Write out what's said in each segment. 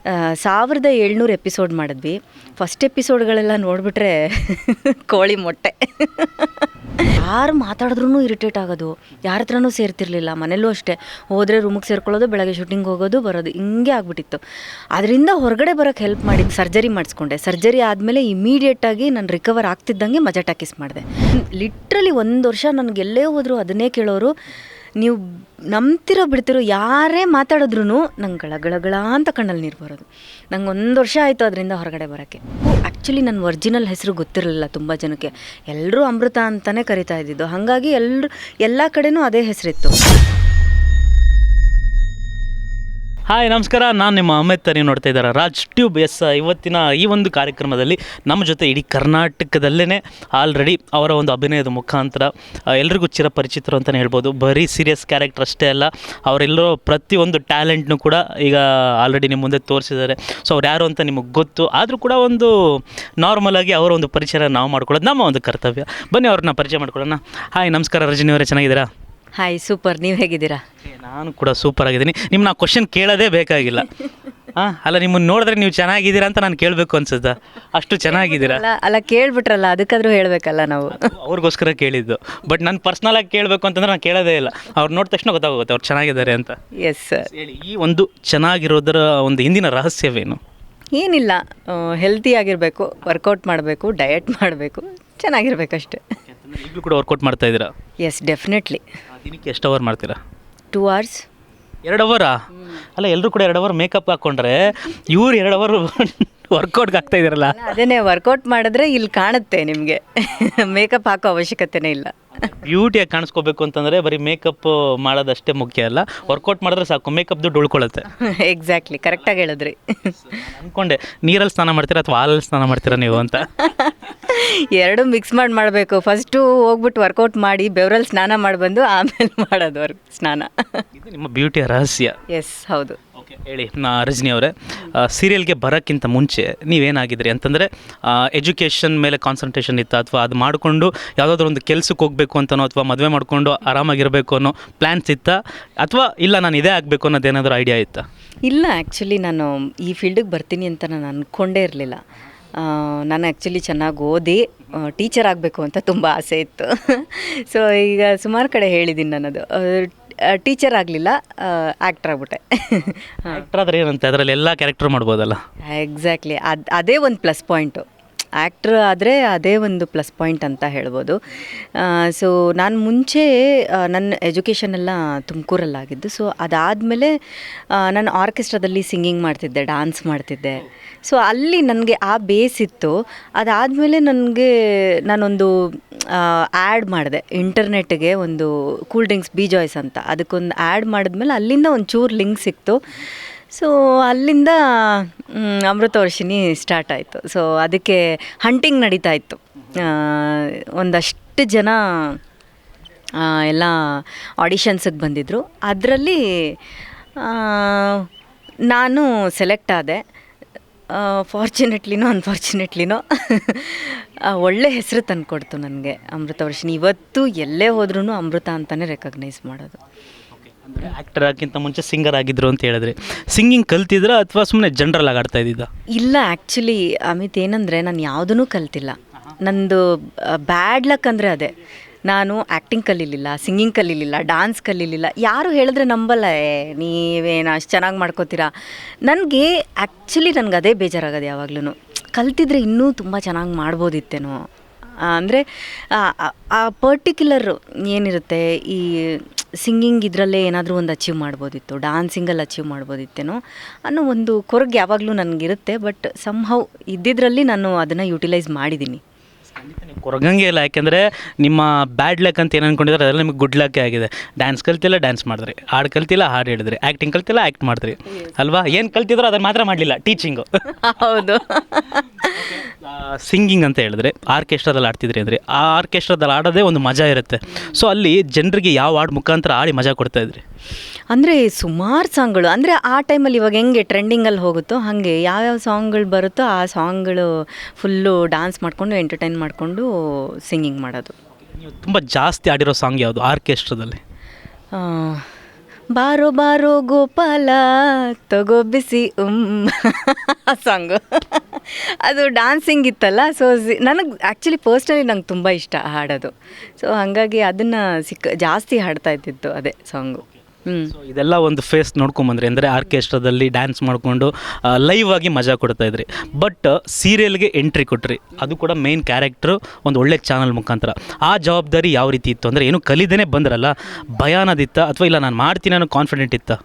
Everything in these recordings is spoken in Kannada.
1700 ಎಪಿಸೋಡ್ ಮಾಡಿದ್ವಿ. ಫಸ್ಟ್ ಎಪಿಸೋಡ್ಗಳೆಲ್ಲ ನೋಡಿಬಿಟ್ರೆ ಕೋಳಿ ಮೊಟ್ಟೆ. ಯಾರು ಮಾತಾಡಿದ್ರೂ ಇರಿಟೇಟ್ ಆಗೋದು, ಯಾರ ಹತ್ರನೂ ಸೇರ್ತಿರ್ಲಿಲ್ಲ. ಮನೇಲೂ ಅಷ್ಟೇ, ಹೋದರೆ ರೂಮಿಗೆ ಸೇರ್ಕೊಳ್ಳೋದು, ಬೆಳಗ್ಗೆ ಶೂಟಿಂಗ್ ಹೋಗೋದು ಬರೋದು, ಹಿಂಗೆ ಆಗ್ಬಿಟ್ಟಿತ್ತು. ಅದರಿಂದ ಹೊರಗಡೆ ಬರೋಕ್ಕೆ ಹೆಲ್ಪ್ ಮಾಡಿದ್ದು ಸರ್ಜರಿ ಮಾಡಿಸ್ಕೊಂಡೆ. ಸರ್ಜರಿ ಆದಮೇಲೆ ಇಮಿಡಿಯೇಟಾಗಿ ನಾನು ರಿಕವರ್ ಆಗ್ತಿದ್ದಂಗೆ ಮಜಾ ಟಾಕೀಸ್ ಮಾಡಿದೆ. ಲಿಟ್ರಲಿ 1 ವರ್ಷ ನನಗೆ ಎಲ್ಲೇ ಹೋದರೂ ಅದನ್ನೇ ಕೇಳೋರು. ನೀವು ನಂಬ್ತಿರೋ ಬಿಡ್ತಿರೋ ಯಾರೇ ಮಾತಾಡಿದ್ರು ನಂಗೆ ಗಳಗಳಗಳ ಅಂತ ಕಣ್ಣಲ್ಲಿ ನೀರು ಬರೋದು. ನಂಗೆ 1 ವರ್ಷ ಆಯಿತು ಅದರಿಂದ ಹೊರಗಡೆ ಬರೋಕ್ಕೆ. ಆ್ಯಕ್ಚುಲಿ ನನ್ನ ಒರಿಜಿನಲ್ ಹೆಸರು ಗೊತ್ತಿರಲಿಲ್ಲ ತುಂಬ ಜನಕ್ಕೆ. ಎಲ್ಲರೂ ಅಮೃತ ಅಂತಲೇ ಕರಿತಾ ಇದ್ದಿದ್ದು. ಹಾಗಾಗಿ ಎಲ್ಲ ಕಡೆನೂ ಅದೇ ಹೆಸರಿತ್ತು. ಹಾಯ್ ನಮಸ್ಕಾರ, ನಾನು ನಿಮ್ಮ ಅಮಿತ್. ನೀವು ನೋಡ್ತಾ ಇದ್ದಾರೆ ರಾಜ್ ಟ್ಯೂಬ್. ಇವತ್ತಿನ ಈ ಒಂದು ಕಾರ್ಯಕ್ರಮದಲ್ಲಿ ನಮ್ಮ ಜೊತೆ ಇಡೀ ಕರ್ನಾಟಕದಲ್ಲೇ ಆಲ್ರೆಡಿ ಅವರ ಒಂದು ಅಭಿನಯದ ಮುಖಾಂತರ ಎಲ್ರಿಗೂ ಚಿರಪರಿಚಿತರು ಅಂತಲೇ ಹೇಳ್ಬೋದು. ಬರೀ ಸೀರಿಯಸ್ ಕ್ಯಾರೆಕ್ಟರ್ ಅಷ್ಟೇ ಅಲ್ಲ, ಅವರೆಲ್ಲರೂ ಪ್ರತಿಯೊಂದು ಟ್ಯಾಲೆಂಟ್ನು ಕೂಡ ಈಗ ಆಲ್ರೆಡಿ ನಿಮ್ಮ ಮುಂದೆ ತೋರಿಸಿದ್ದಾರೆ. ಸೊ ಅವ್ರು ಯಾರು ಅಂತ ನಿಮಗೆ ಗೊತ್ತು, ಆದರೂ ಕೂಡ ಒಂದು ನಾರ್ಮಲಾಗಿ ಅವರ ಒಂದು ಪರಿಚಯ ನಾವು ಮಾಡ್ಕೊಳ್ಳೋದು ನಮ್ಮ ಒಂದು ಕರ್ತವ್ಯ. ಬನ್ನಿ ಅವ್ರನ್ನ ಪರಿಚಯ ಮಾಡ್ಕೊಳ್ಳೋಣ. ಹಾಯ್ ನಮಸ್ಕಾರ ರಜನಿ ಅವರೇ, ಚೆನ್ನಾಗಿದ್ದೀರಾ? Hi, super. ನೀವು ಹೇಗಿದ್ದೀರಾ? ನಾನು ಕೂಡ ಸೂಪರ್ ಆಗಿದ್ದೀನಿ. ನಿಮ್ಮನ್ನ ಕ್ವಶನ್ ಕೇಳೋದೇ ಬೇಕಾಗಿಲ್ಲ. ಅಲ್ಲ, ನಿಮ್ಮನ್ನು ನೋಡಿದ್ರೆ ನೀವು ಚೆನ್ನಾಗಿದ್ದೀರಾ ಅಂತ ನಾನು ಕೇಳಬೇಕು ಅನ್ಸುತ್ತಾ? ಅಷ್ಟು ಚೆನ್ನಾಗಿದ್ದೀರಾ? ಅಲ್ಲ ಕೇಳ್ಬಿಟ್ರಲ್ಲ, ಅದಕ್ಕಾದ್ರೂ ಹೇಳಬೇಕಲ್ಲ ನಾವು. ಅವ್ರಿಗೋಸ್ಕರ ಕೇಳಿದ್ದು. ಬಟ್ ನಾನು ಪರ್ಸ್ನಲಾಗಿ ಕೇಳಬೇಕು ಅಂತಂದ್ರೆ ನಾನು ಕೇಳೋದೇ ಇಲ್ಲ. ಅವ್ರು ನೋಡಿದ ತಕ್ಷಣ ಗೊತ್ತಾಗುತ್ತೆ ಅವ್ರು ಚೆನ್ನಾಗಿದ್ದಾರೆ ಅಂತ. Yes sir. ಹೇಳಿ, ಈ ಒಂದು ಚೆನ್ನಾಗಿರೋದರ ಒಂದು ಹಿಂದಿನ ರಹಸ್ಯವೇನು? ಏನಿಲ್ಲ, ಹೆಲ್ತಿ ಆಗಿರಬೇಕು, ವರ್ಕೌಟ್ ಮಾಡಬೇಕು, ಡಯಟ್ ಮಾಡಬೇಕು, ಚೆನ್ನಾಗಿರ್ಬೇಕಷ್ಟೆ. ಈಗಲೂ ಕೂಡ ವರ್ಕೌಟ್ ಮಾಡ್ತಾ ಇದ್ದೀರಾ? Yes, definitely. ದಿನಕ್ಕೆ ಎಷ್ಟು ಅವರ್ ಮಾಡ್ತೀರಾ? 2 hours. 2 ಅವರಾ? ಅಲ್ಲ, ಎಲ್ಲರೂ ಕೂಡ 2 ಅವರ್ ಮೇಕಪ್ ಹಾಕ್ಕೊಂಡ್ರೆ ಇವ್ರು 2 ಅವರ್ ವರ್ಕೌಟ್ಗೆ ಆಗ್ತಾ ಇದ್ದೀರಲ್ಲ. ಅದೇನೇ, ವರ್ಕೌಟ್ ಮಾಡಿದ್ರೆ ಇಲ್ಲಿ ಕಾಣುತ್ತೆ ನಿಮಗೆ. ಮೇಕಪ್ ಹಾಕೋ ಅವಶ್ಯಕತೆನೇ ಇಲ್ಲ. ಬ್ಯೂಟಿಯಾಗಿ ಕಾಣಿಸ್ಕೋಬೇಕು ಅಂತಂದರೆ ಬರೀ ಮೇಕಪ್ ಮಾಡೋದಷ್ಟೇ ಮುಖ್ಯ ಅಲ್ಲ, ವರ್ಕೌಟ್ ಮಾಡಿದ್ರೆ ಸಾಕು, ಮೇಕಪ್ ದುಡ್ಡು ಉಳ್ಕೊಳ್ಳುತ್ತೆ. ಎಕ್ಸಾಕ್ಟ್ಲಿ, ಕರೆಕ್ಟಾಗಿ ಹೇಳಿದ್ರಿ. ಅಂದ್ಕೊಂಡೆ ನೀರಲ್ಲಿ ಸ್ನಾನ ಮಾಡ್ತೀರಾ ಅಥವಾ ಹಾಲಲ್ಲಿ ಸ್ನಾನ ಮಾಡ್ತೀರಾ ನೀವು ಅಂತ. ಎರಡು ಮಿಕ್ಸ್ ಮಾಡಬೇಕು. ಫಸ್ಟು ಹೋಗ್ಬಿಟ್ಟು ವರ್ಕೌಟ್ ಮಾಡಿ ಬೆವರಲ್ಲಿ ಸ್ನಾನ ಮಾಡಿ ಬಂದು ಆಮೇಲೆ ಮಾಡೋದು ಸ್ನಾನ. ಇದು ನಿಮ್ಮ ಬ್ಯೂಟಿಯ ರಹಸ್ಯ. ಎಸ್, ಹೌದು. ಓಕೆ, ಹೇಳಿ ರಜನಿ ಅವರೇ, ಸೀರಿಯಲ್ಗೆ ಬರೋಕ್ಕಿಂತ ಮುಂಚೆ ನೀವೇನಾಗಿದ್ರಿ ಅಂತಂದರೆ ಎಜುಕೇಷನ್ ಮೇಲೆ ಕಾನ್ಸಂಟ್ರೇಷನ್ ಇತ್ತಾ, ಅಥವಾ ಅದು ಮಾಡಿಕೊಂಡು ಯಾವುದಾದ್ರೂ ಒಂದು ಕೆಲಸಕ್ಕೆ ಹೋಗಬೇಕು ಅಂತನೋ, ಅಥವಾ ಮದುವೆ ಮಾಡಿಕೊಂಡು ಆರಾಮಾಗಿರಬೇಕು ಅನ್ನೋ ಪ್ಲ್ಯಾನ್ಸ್ ಇತ್ತಾ, ಅಥವಾ ಇಲ್ಲ ನಾನು ಇದೇ ಆಗಬೇಕು ಅನ್ನೋದೇನಾದರೂ ಐಡಿಯಾ ಇತ್ತಾ? ಇಲ್ಲ, ಆ್ಯಕ್ಚುಲಿ ನಾನು ಈ ಫೀಲ್ಡಿಗೆ ಬರ್ತೀನಿ ಅಂತ ನಾನು ಅಂದ್ಕೊಂಡೇ ಇರಲಿಲ್ಲ. ನಾನು ಆ್ಯಕ್ಚುಲಿ ಚೆನ್ನಾಗಿ ಓದಿ ಟೀಚರ್ ಆಗಬೇಕು ಅಂತ ತುಂಬ ಆಸೆ ಇತ್ತು. ಸೊ ಈಗ ಸುಮಾರು ಕಡೆ ಹೇಳಿದ್ದೀನಿ ನನ್ನದು. ಟೀಚರ್ ಆಗಲಿಲ್ಲ, ಆ್ಯಕ್ಟ್ರ್ ಆಗ್ಬಿಟ್ಟೆ. ಆ್ಯಕ್ಟ್ರ್ ಆದರೆ ಏನಂತೆ, ಅದರಲ್ಲಿ ಎಲ್ಲ ಕ್ಯಾರೆಕ್ಟರ್ ಮಾಡ್ಬೋದಲ್ಲ? ಎಕ್ಸಾಕ್ಟ್ಲಿ, ಅದೇ ಒಂದು ಪ್ಲಸ್ ಪಾಯಿಂಟು. ಆ್ಯಕ್ಟ್ರ್ ಆದರೆ ಅದೇ ಒಂದು ಪ್ಲಸ್ ಪಾಯಿಂಟ್ ಅಂತ ಹೇಳ್ಬೋದು. ಸೊ ನಾನು ಮುಂಚೆ ನನ್ನ ಎಜುಕೇಷನೆಲ್ಲ ತುಮಕೂರಲ್ಲಾಗಿದ್ದು. ಸೊ ಅದಾದಮೇಲೆ ನಾನು ಆರ್ಕೆಸ್ಟ್ರಾದಲ್ಲಿ ಸಿಂಗಿಂಗ್ ಮಾಡ್ತಿದ್ದೆ, ಡ್ಯಾನ್ಸ್ ಮಾಡ್ತಿದ್ದೆ. ಸೊ ಅಲ್ಲಿ ನನಗೆ ಆ ಬೇಸ್ ಇತ್ತು. ಅದಾದಮೇಲೆ ನನಗೆ ನಾನೊಂದು ಆ್ಯಡ್ ಮಾಡಿದೆ ಇಂಟರ್ನೆಟ್ಗೆ, ಒಂದು ಕೂಲ್ ಡ್ರಿಂಕ್ಸ್ ಬಿಜಾಯ್ಸ್ ಅಂತ. ಅದಕ್ಕೊಂದು ಆ್ಯಡ್ ಮಾಡಿದ್ಮೇಲೆ ಅಲ್ಲಿಂದ ಒಂಚೂರು ಲಿಂಕ್ ಸಿಕ್ತು. ಸೊ ಅಲ್ಲಿಂದ ಅಮೃತವರ್ಷಿಣಿ ಸ್ಟಾರ್ಟ್ ಆಯಿತು. ಸೊ ಅದಕ್ಕೆ ಹಂಟಿಂಗ್ ನಡೀತಾ ಇತ್ತು. ಒಂದಷ್ಟು ಜನ ಎಲ್ಲ ಆಡಿಷನ್ಸಿಗೆ ಬಂದಿದ್ದರು. ಅದರಲ್ಲಿ ನಾನು ಸೆಲೆಕ್ಟ್ ಆದೆ. ಫಾರ್ಚುನೇಟ್ಲಿನೋ ಅನ್ಫಾರ್ಚುನೇಟ್ಲಿನೋ ಒಳ್ಳೆ ಹೆಸರು ತಂದುಕೊಡ್ತು ನನಗೆ ಅಮೃತವರ್ಷಿಣಿ. ಇವತ್ತು ಎಲ್ಲೇ ಹೋದ್ರೂ ಅಮೃತ ಅಂತಲೇ ರೆಕಗ್ನೈಸ್ ಮಾಡೋದು. ಅಂದರೆ ಆ್ಯಕ್ಟರ್ ಆಗಿಂತ ಮುಂಚೆ ಸಿಂಗರ್ ಆಗಿದ್ರು ಅಂತ ಹೇಳಿದ್ರಿ. ಸಿಂಗಿಂಗ್ ಕಲ್ತಿದ್ರಾ ಅಥವಾ ಸುಮ್ಮನೆ ಜನರಲ್ ಆಗಿ ಆಡ್ತಾ ಇದ್ದಿದ್ದ? ಇಲ್ಲ, ಆ್ಯಕ್ಚುಲಿ ಅಮಿತ್, ಏನಂದರೆ ನಾನು ಯಾವುದೂ ಕಲ್ತಿಲ್ಲ. ನಂದು ಬ್ಯಾಡ್ ಲಕ್ ಅಂದರೆ ಅದೇ. ನಾನು ಆ್ಯಕ್ಟಿಂಗ್ ಕಲೀಲಿಲ್ಲ, ಸಿಂಗಿಂಗ್ ಕಲೀಲಿಲ್ಲ, ಡ್ಯಾನ್ಸ್ ಕಲೀಲಿಲ್ಲ. ಯಾರು ಹೇಳಿದ್ರೆ ನಂಬಲ್ಲ, ನೀವೇನು ಅಷ್ಟು ಚೆನ್ನಾಗಿ ಮಾಡ್ಕೋತೀರಾ. ನನಗೆ ಆ್ಯಕ್ಚುಲಿ ಅದೇ ಬೇಜಾರಾಗೋದು ಯಾವಾಗ್ಲೂ. ಕಲ್ತಿದ್ರೆ ಇನ್ನೂ ತುಂಬ ಚೆನ್ನಾಗಿ ಮಾಡ್ಬೋದಿತ್ತೇನೋ. ಅಂದರೆ ಆ ಪರ್ಟಿಕ್ಯುಲರ್ ಏನಿರುತ್ತೆ, ಈ ಸಿಂಗಿಂಗ್ ಇದರಲ್ಲೇ ಏನಾದರೂ ಒಂದು ಅಚೀವ್ ಮಾಡ್ಬೋದಿತ್ತು, ಡ್ಯಾನ್ಸಿಂಗಲ್ಲಿ ಅಚೀವ್ ಮಾಡ್ಬೋದಿತ್ತೇನೋ ಅನ್ನೋ ಒಂದು ಕೊರಗು ಯಾವಾಗಲೂ ನನಗಿರುತ್ತೆ. ಬಟ್ ಸಮ್ಹೌ ಇದ್ದಿದ್ರಲ್ಲಿ ನಾನು ಅದನ್ನು ಯುಟಿಲೈಸ್ ಮಾಡಿದ್ದೀನಿ. ಕೊರಗಂಗೆ ಇಲ್ಲ, ಯಾಕೆಂದರೆ ನಿಮ್ಮ ಬ್ಯಾಡ್ ಲಕ್ ಅಂತ ಏನು ಅಂದ್ಕೊಂಡಿದ್ರೆ ಅದೆಲ್ಲ ನಿಮಗೆ ಗುಡ್ ಲಕ್ಕೇ ಆಗಿದೆ. ಡ್ಯಾನ್ಸ್ ಕಲ್ತಿಲ್ಲ, ಡ್ಯಾನ್ಸ್ ಮಾಡಿದ್ರಿ. ಹಾಡು ಕಲ್ತಿಲ್ಲ, ಹಾಡು ಹೇಳಿದ್ರಿ. ಆ್ಯಕ್ಟಿಂಗ್ ಕಲ್ತಿಲ್ಲ, ಆ್ಯಕ್ಟ್ ಮಾಡಿದ್ರಿ ಅಲ್ವಾ? ಏನು ಕಲ್ತಿದ್ರು ಅದನ್ನು ಮಾತ್ರ ಮಾಡಲಿಲ್ಲ, ಟೀಚಿಂಗು. ಹೌದು. ಸಿಂಗಿಂಗ್ ಅಂತ ಹೇಳಿದ್ರೆ ಆರ್ಕೆಸ್ಟ್ರಾದಲ್ಲಿ ಆಡ್ತಿದ್ರಿ ಅಂದರೆ ಆ ಆರ್ಕೆಸ್ಟ್ರಾದಲ್ಲಿ ಆಡೋದೇ ಒಂದು ಮಜಾ ಇರುತ್ತೆ. ಸೊ ಅಲ್ಲಿ ಜನರಿಗೆ ಯಾವ ಹಾಡು ಮುಖಾಂತರ ಆಡಿ ಮಜಾ ಕೊಡ್ತಾಯಿದ್ರಿ? ಅಂದರೆ ಸುಮಾರು ಸಾಂಗ್ಗಳು. ಅಂದರೆ ಆ ಟೈಮಲ್ಲಿ ಇವಾಗ ಹೆಂಗೆ ಟ್ರೆಂಡಿಂಗಲ್ಲಿ ಹೋಗುತ್ತೋ ಹಾಗೆ ಯಾವ್ಯಾವ ಸಾಂಗ್ಗಳು ಬರುತ್ತೋ ಆ ಸಾಂಗ್ಗಳು ಫುಲ್ಲು ಡ್ಯಾನ್ಸ್ ಮಾಡಿಕೊಂಡು ಎಂಟರ್ಟೈನ್ ಮಾಡಿಕೊಂಡು ಸಿಂಗಿಂಗ್ ಮಾಡೋದು. ನೀವು ತುಂಬ ಜಾಸ್ತಿ ಆಡಿರೋ ಸಾಂಗ್ ಯಾವುದು ಆರ್ಕೆಸ್ಟ್ರಾದಲ್ಲಿ? ಬಾರೋ ಬಾರೋ ಗೋಪಾಲ ತಗೋ ಬಿಸಿ ಆ ಸಾಂಗು ಅದು ಡ್ಯಾನ್ಸಿಂಗ್ ಇತ್ತಲ್ಲ. ಸೊ ನನಗೆ ಆ್ಯಕ್ಚುಲಿ ಪರ್ಸ್ನಲಿ ನಂಗೆ ತುಂಬ ಇಷ್ಟ ಹಾಡೋದು. ಸೊ ಹಾಗಾಗಿ ಅದನ್ನು ಜಾಸ್ತಿ ಹಾಡ್ತಾ ಇದ್ದಿತ್ತು ಅದೇ ಸಾಂಗು. ಸೊ ಇದೆಲ್ಲ ಒಂದು ಫೇಸ್ ನೋಡ್ಕೊಂಬಂದ್ರಿ, ಅಂದರೆ ಆರ್ಕೆಸ್ಟ್ರಾದಲ್ಲಿ ಡ್ಯಾನ್ಸ್ ಮಾಡಿಕೊಂಡು ಲೈವ್ ಆಗಿ ಮಜಾ ಕೊಡ್ತಾಯಿದ್ರಿ. ಬಟ್ ಸೀರಿಯಲ್ಗೆ ಎಂಟ್ರಿ ಕೊಟ್ರಿ, ಅದು ಕೂಡ ಮೇನ್ ಕ್ಯಾರೆಕ್ಟ್ರು ಒಂದು ಒಳ್ಳೆ ಚಾನಲ್ ಮುಖಾಂತರ. ಆ ಜವಾಬ್ದಾರಿ ಯಾವ ರೀತಿ ಇತ್ತು? ಅಂದರೆ ಏನು ಕಲಿದೇನೆ ಬಂದ್ರಲ್ಲ, ಭಯ ಅನ್ನೋದಿತ್ತ ಅಥವಾ ಇಲ್ಲ ನಾನು ಮಾಡ್ತೀನಿ ಅನ್ನೋ ಕಾನ್ಫಿಡೆಂಟ್ ಇತ್ತಾ?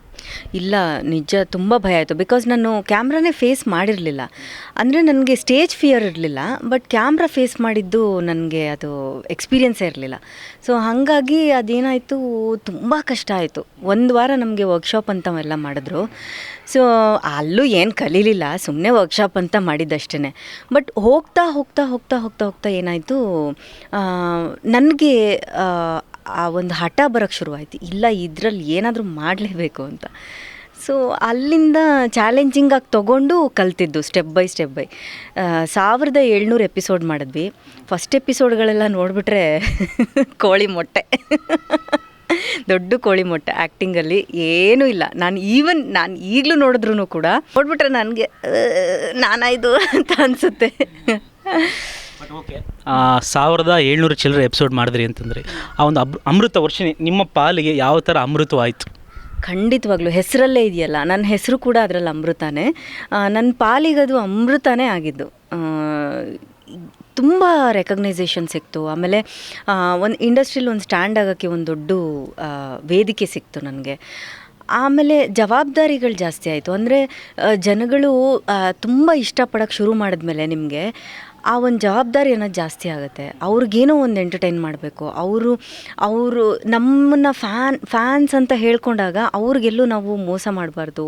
ಇಲ್ಲ, ನಿಜ ತುಂಬ ಭಯ ಆಯಿತು. ಬಿಕಾಸ್ ನಾನು ಕ್ಯಾಮ್ರಾನೇ ಫೇಸ್ ಮಾಡಿರಲಿಲ್ಲ. ಅಂದರೆ ನನಗೆ ಸ್ಟೇಜ್ ಫಿಯರ್ ಇರಲಿಲ್ಲ, ಬಟ್ ಕ್ಯಾಮ್ರಾ ಫೇಸ್ ಮಾಡಿದ್ದು ನನಗೆ ಅದು ಎಕ್ಸ್ಪೀರಿಯನ್ಸೇ ಇರಲಿಲ್ಲ. ಸೊ ಹಾಗಾಗಿ ಅದೇನಾಯಿತು, ತುಂಬ ಕಷ್ಟ ಆಯಿತು. ಒಂದು ವಾರ ನಮಗೆ ವರ್ಕ್ಶಾಪ್ ಅಂತ ಎಲ್ಲ ಮಾಡಿದ್ರು. ಸೊ ಅಲ್ಲೂ ಏನು ಕಲೀಲಿಲ್ಲ, ಸುಮ್ಮನೆ ವರ್ಕ್ಶಾಪ್ ಅಂತ ಮಾಡಿದ್ದಷ್ಟೇ. ಬಟ್ ಹೋಗ್ತಾ ಹೋಗ್ತಾ ಹೋಗ್ತಾ ಹೋಗ್ತಾ ಹೋಗ್ತಾ ಏನಾಯಿತು, ನನಗೆ ಆ ಒಂದು ಹಠ ಬರೋಕ್ಕೆ ಶುರುವಾಯಿತು, ಇಲ್ಲ ಇದರಲ್ಲಿ ಏನಾದರೂ ಮಾಡಲೇಬೇಕು ಅಂತ. ಸೊ ಅಲ್ಲಿಂದ ಚಾಲೆಂಜಿಂಗಾಗಿ ತೊಗೊಂಡು ಕಲ್ತಿದ್ದು ಸ್ಟೆಪ್ ಬೈ 1700 ಎಪಿಸೋಡ್ ಮಾಡಿದ್ವಿ. ಫಸ್ಟ್ ಎಪಿಸೋಡ್ಗಳೆಲ್ಲ ನೋಡಿಬಿಟ್ರೆ ಕೋಳಿ ಮೊಟ್ಟೆ ದೊಡ್ಡ ಕೋಳಿ ಮೊಟ್ಟೆ. ಆ್ಯಕ್ಟಿಂಗಲ್ಲಿ ಏನೂ ಇಲ್ಲ. ನಾನು ಈಗಲೂ ನೋಡಿದ್ರೂ ಕೂಡ ನೋಡ್ಬಿಟ್ರೆ ನನಗೆ ನಾನಾಯ್ತು ಅಂತ ಅನಿಸುತ್ತೆ. ಬಟ್ ಓಕೆ, 1700 ಚಿಲ್ಲರೆ ಎಪಿಸೋಡ್ ಮಾಡಿದ್ರಿ ಅಂತಂದರೆ ಆ ಒಂದು ಅಮೃತ ವರ್ಷಿಣಿ ನಿಮ್ಮ ಪಾಲಿಗೆ ಯಾವ ಥರ ಅಮೃತವಾಯಿತು? ಖಂಡಿತವಾಗ್ಲೂ ಹೆಸರಲ್ಲೇ ಇದೆಯಲ್ಲ, ನನ್ನ ಹೆಸರು ಕೂಡ ಅದರಲ್ಲಿ ಅಮೃತನೇ. ನನ್ನ ಪಾಲಿಗದು ಅಮೃತನೇ ಆಗಿದ್ದು. ತುಂಬ ರೆಕಗ್ನೈಸೇಷನ್ ಸಿಕ್ತು. ಆಮೇಲೆ ಒಂದು ಇಂಡಸ್ಟ್ರಿಯಲ್ಲಿ ಒಂದು ಸ್ಟ್ಯಾಂಡ್ ಆಗೋಕ್ಕೆ ಒಂದು ದೊಡ್ಡ ವೇದಿಕೆ ಸಿಕ್ತು ನನಗೆ. ಆಮೇಲೆ ಜವಾಬ್ದಾರಿಗಳು ಜಾಸ್ತಿ ಆಯಿತು. ಅಂದರೆ ಜನಗಳು ತುಂಬ ಇಷ್ಟಪಡೋಕ್ಕೆ ಶುರು ಮಾಡಿದ್ಮೇಲೆ ನಿಮಗೆ ಆ ಒಂದು ಜವಾಬ್ದಾರಿ ಅನ್ನೋದು ಜಾಸ್ತಿ ಆಗುತ್ತೆ. ಅವ್ರಿಗೇನೋ ಒಂದು ಎಂಟರ್ಟೈನ್ ಮಾಡಬೇಕು. ಅವರು ನಮ್ಮನ್ನು ಫ್ಯಾನ್ಸ್ ಅಂತ ಹೇಳ್ಕೊಂಡಾಗ ಅವ್ರಿಗೆಲ್ಲೂ ನಾವು ಮೋಸ ಮಾಡಬಾರ್ದು,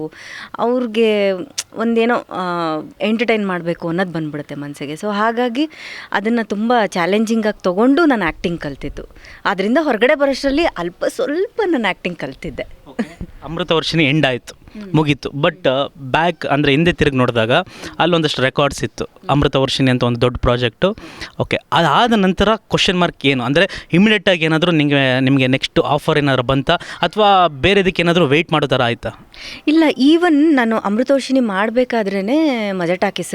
ಅವ್ರಿಗೆ ಒಂದೇನೋ ಎಂಟರ್ಟೈನ್ ಮಾಡಬೇಕು ಅನ್ನೋದು ಬಂದ್ಬಿಡುತ್ತೆ ಮನಸ್ಸಿಗೆ. ಸೊ ಹಾಗಾಗಿ ಅದನ್ನು ತುಂಬ ಚಾಲೆಂಜಿಂಗಾಗಿ ತೊಗೊಂಡು ನಾನು ಆ್ಯಕ್ಟಿಂಗ್ ಕಲ್ತಿದ್ದು. ಅದರಿಂದ ಹೊರಗಡೆ ಬರೋಷ್ಟರಲ್ಲಿ ಸ್ವಲ್ಪ ನಾನು ಆ್ಯಕ್ಟಿಂಗ್ ಕಲ್ತಿದ್ದೆ. ಅಮೃತ ವರ್ಷಿಣಿ ಎಂಡ್ ಆಯಿತು, ಮುಗೀತು. ಬಟ್ ಬ್ಯಾಕ್ ಅಂದರೆ ಹಿಂದೆ ತಿರುಗಿ ನೋಡಿದಾಗ ಅಲ್ಲೊಂದಷ್ಟು ರೆಕಾರ್ಡ್ಸ್ ಇತ್ತು, ಅಮೃತ ವರ್ಷಿಣಿ ಅಂತ ಒಂದು ದೊಡ್ಡ ಪ್ರಾಜೆಕ್ಟು. ಓಕೆ, ಅದಾದ ನಂತರ ಕ್ವಶನ್ ಮಾರ್ಕ್ ಏನು? ಅಂದರೆ ಇಮಿಡಿಯೇಟಾಗಿ ಏನಾದರೂ ನಿಮಗೆ ನೆಕ್ಸ್ಟ್ ಆಫರ್ ಏನಾದ್ರು ಬಂತಾ ಅಥವಾ ಬೇರೆದಕ್ಕೆ ಏನಾದರೂ ವೆಯ್ಟ್ ಮಾಡೋ ಥರ ಆಯಿತಾ? ಇಲ್ಲ, ಈವನ್ ನಾನು ಅಮೃತ ವರ್ಷಿಣಿ ಮಾಡಬೇಕಾದ್ರೇ ಮಜಾ ಟಾಕೀಸ್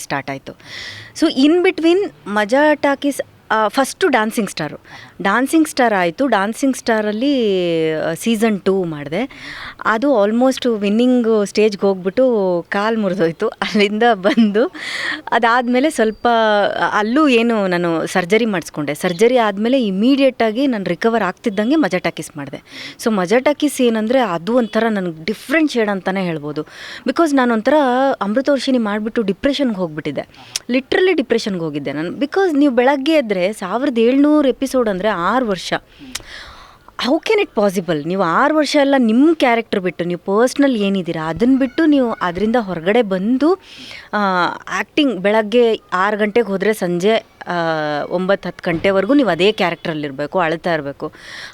ಸ್ಟಾರ್ಟ್ ಆಯಿತು. ಸೊ ಇನ್ ಬಿಟ್ವೀನ್ ಮಜಾ ಟಾಕೀಸ್ ಫಸ್ಟು ಡ್ಯಾನ್ಸಿಂಗ್ ಸ್ಟಾರ್ ಆಯಿತು. ಡ್ಯಾನ್ಸಿಂಗ್ ಸ್ಟಾರಲ್ಲಿ ಸೀಸನ್ 2 ಮಾಡಿದೆ. ಅದು ಆಲ್ಮೋಸ್ಟ್ ವಿನ್ನಿಂಗ್ ಸ್ಟೇಜ್ಗೆ ಹೋಗ್ಬಿಟ್ಟು ಕಾಲು ಮುರಿದೋಯ್ತು. ಅಲ್ಲಿಂದ ಬಂದು ಅದಾದಮೇಲೆ ಸ್ವಲ್ಪ ಅಲ್ಲೂ ಏನು ನಾನು ಸರ್ಜರಿ ಮಾಡಿಸ್ಕೊಂಡೆ. ಸರ್ಜರಿ ಆದಮೇಲೆ ಇಮಿಡಿಯೇಟಾಗಿ ನಾನು ರಿಕವರ್ ಆಗ್ತಿದ್ದಂಗೆ ಮಜಾ ಟಾಕೀಸ್ ಮಾಡಿದೆ. ಸೊ ಮಜಾ ಟಾಕೀಸ್ ಏನಂದರೆ ಅದು ಒಂಥರ ನನಗೆ ಡಿಫ್ರೆಂಟ್ ಶೇಡ್ ಅಂತಲೇ ಹೇಳ್ಬೋದು. ಬಿಕಾಸ್ ನಾನು ಒಂಥರ ಅಮೃತ ವರ್ಷಿಣಿ ಮಾಡಿಬಿಟ್ಟು ಡಿಪ್ರೆಷನ್ಗೆ ಹೋಗ್ಬಿಟ್ಟಿದ್ದೆ, ಲಿಟ್ರಲಿ ಡಿಪ್ರೆಷನ್ಗೆ ಹೋಗಿದ್ದೆ ನಾನು. ಬಿಕಾಸ್ ನೀವು ಬೆಳಗ್ಗೆ ಎದ್ದರೆ 1700 ಎಪಿಸೋಡ್ ಅಂದರೆ 6 ವರ್ಷ. How can it possible? ನೀವು 6 ವರ್ಷ ಎಲ್ಲ ನಿಮ್ಮ ಕ್ಯಾರೆಕ್ಟರ್ ಬಿಟ್ಟು, ನೀವು ಪರ್ಸ್ನಲ್ ಏನಿದ್ದೀರಾ ಅದನ್ನು ಬಿಟ್ಟು ನೀವು ಅದರಿಂದ ಹೊರಗಡೆ ಬಂದು ಆ್ಯಕ್ಟಿಂಗ್ ಬೆಳಗ್ಗೆ 6 ಗಂಟೆಗೆ ಹೋದರೆ ಸಂಜೆ 9-10 ಗಂಟೆವರೆಗೂ ನೀವು ಅದೇ ಕ್ಯಾರೆಕ್ಟ್ರಲ್ಲಿರಬೇಕು, ಅಳ್ತಾ ಇರಬೇಕು.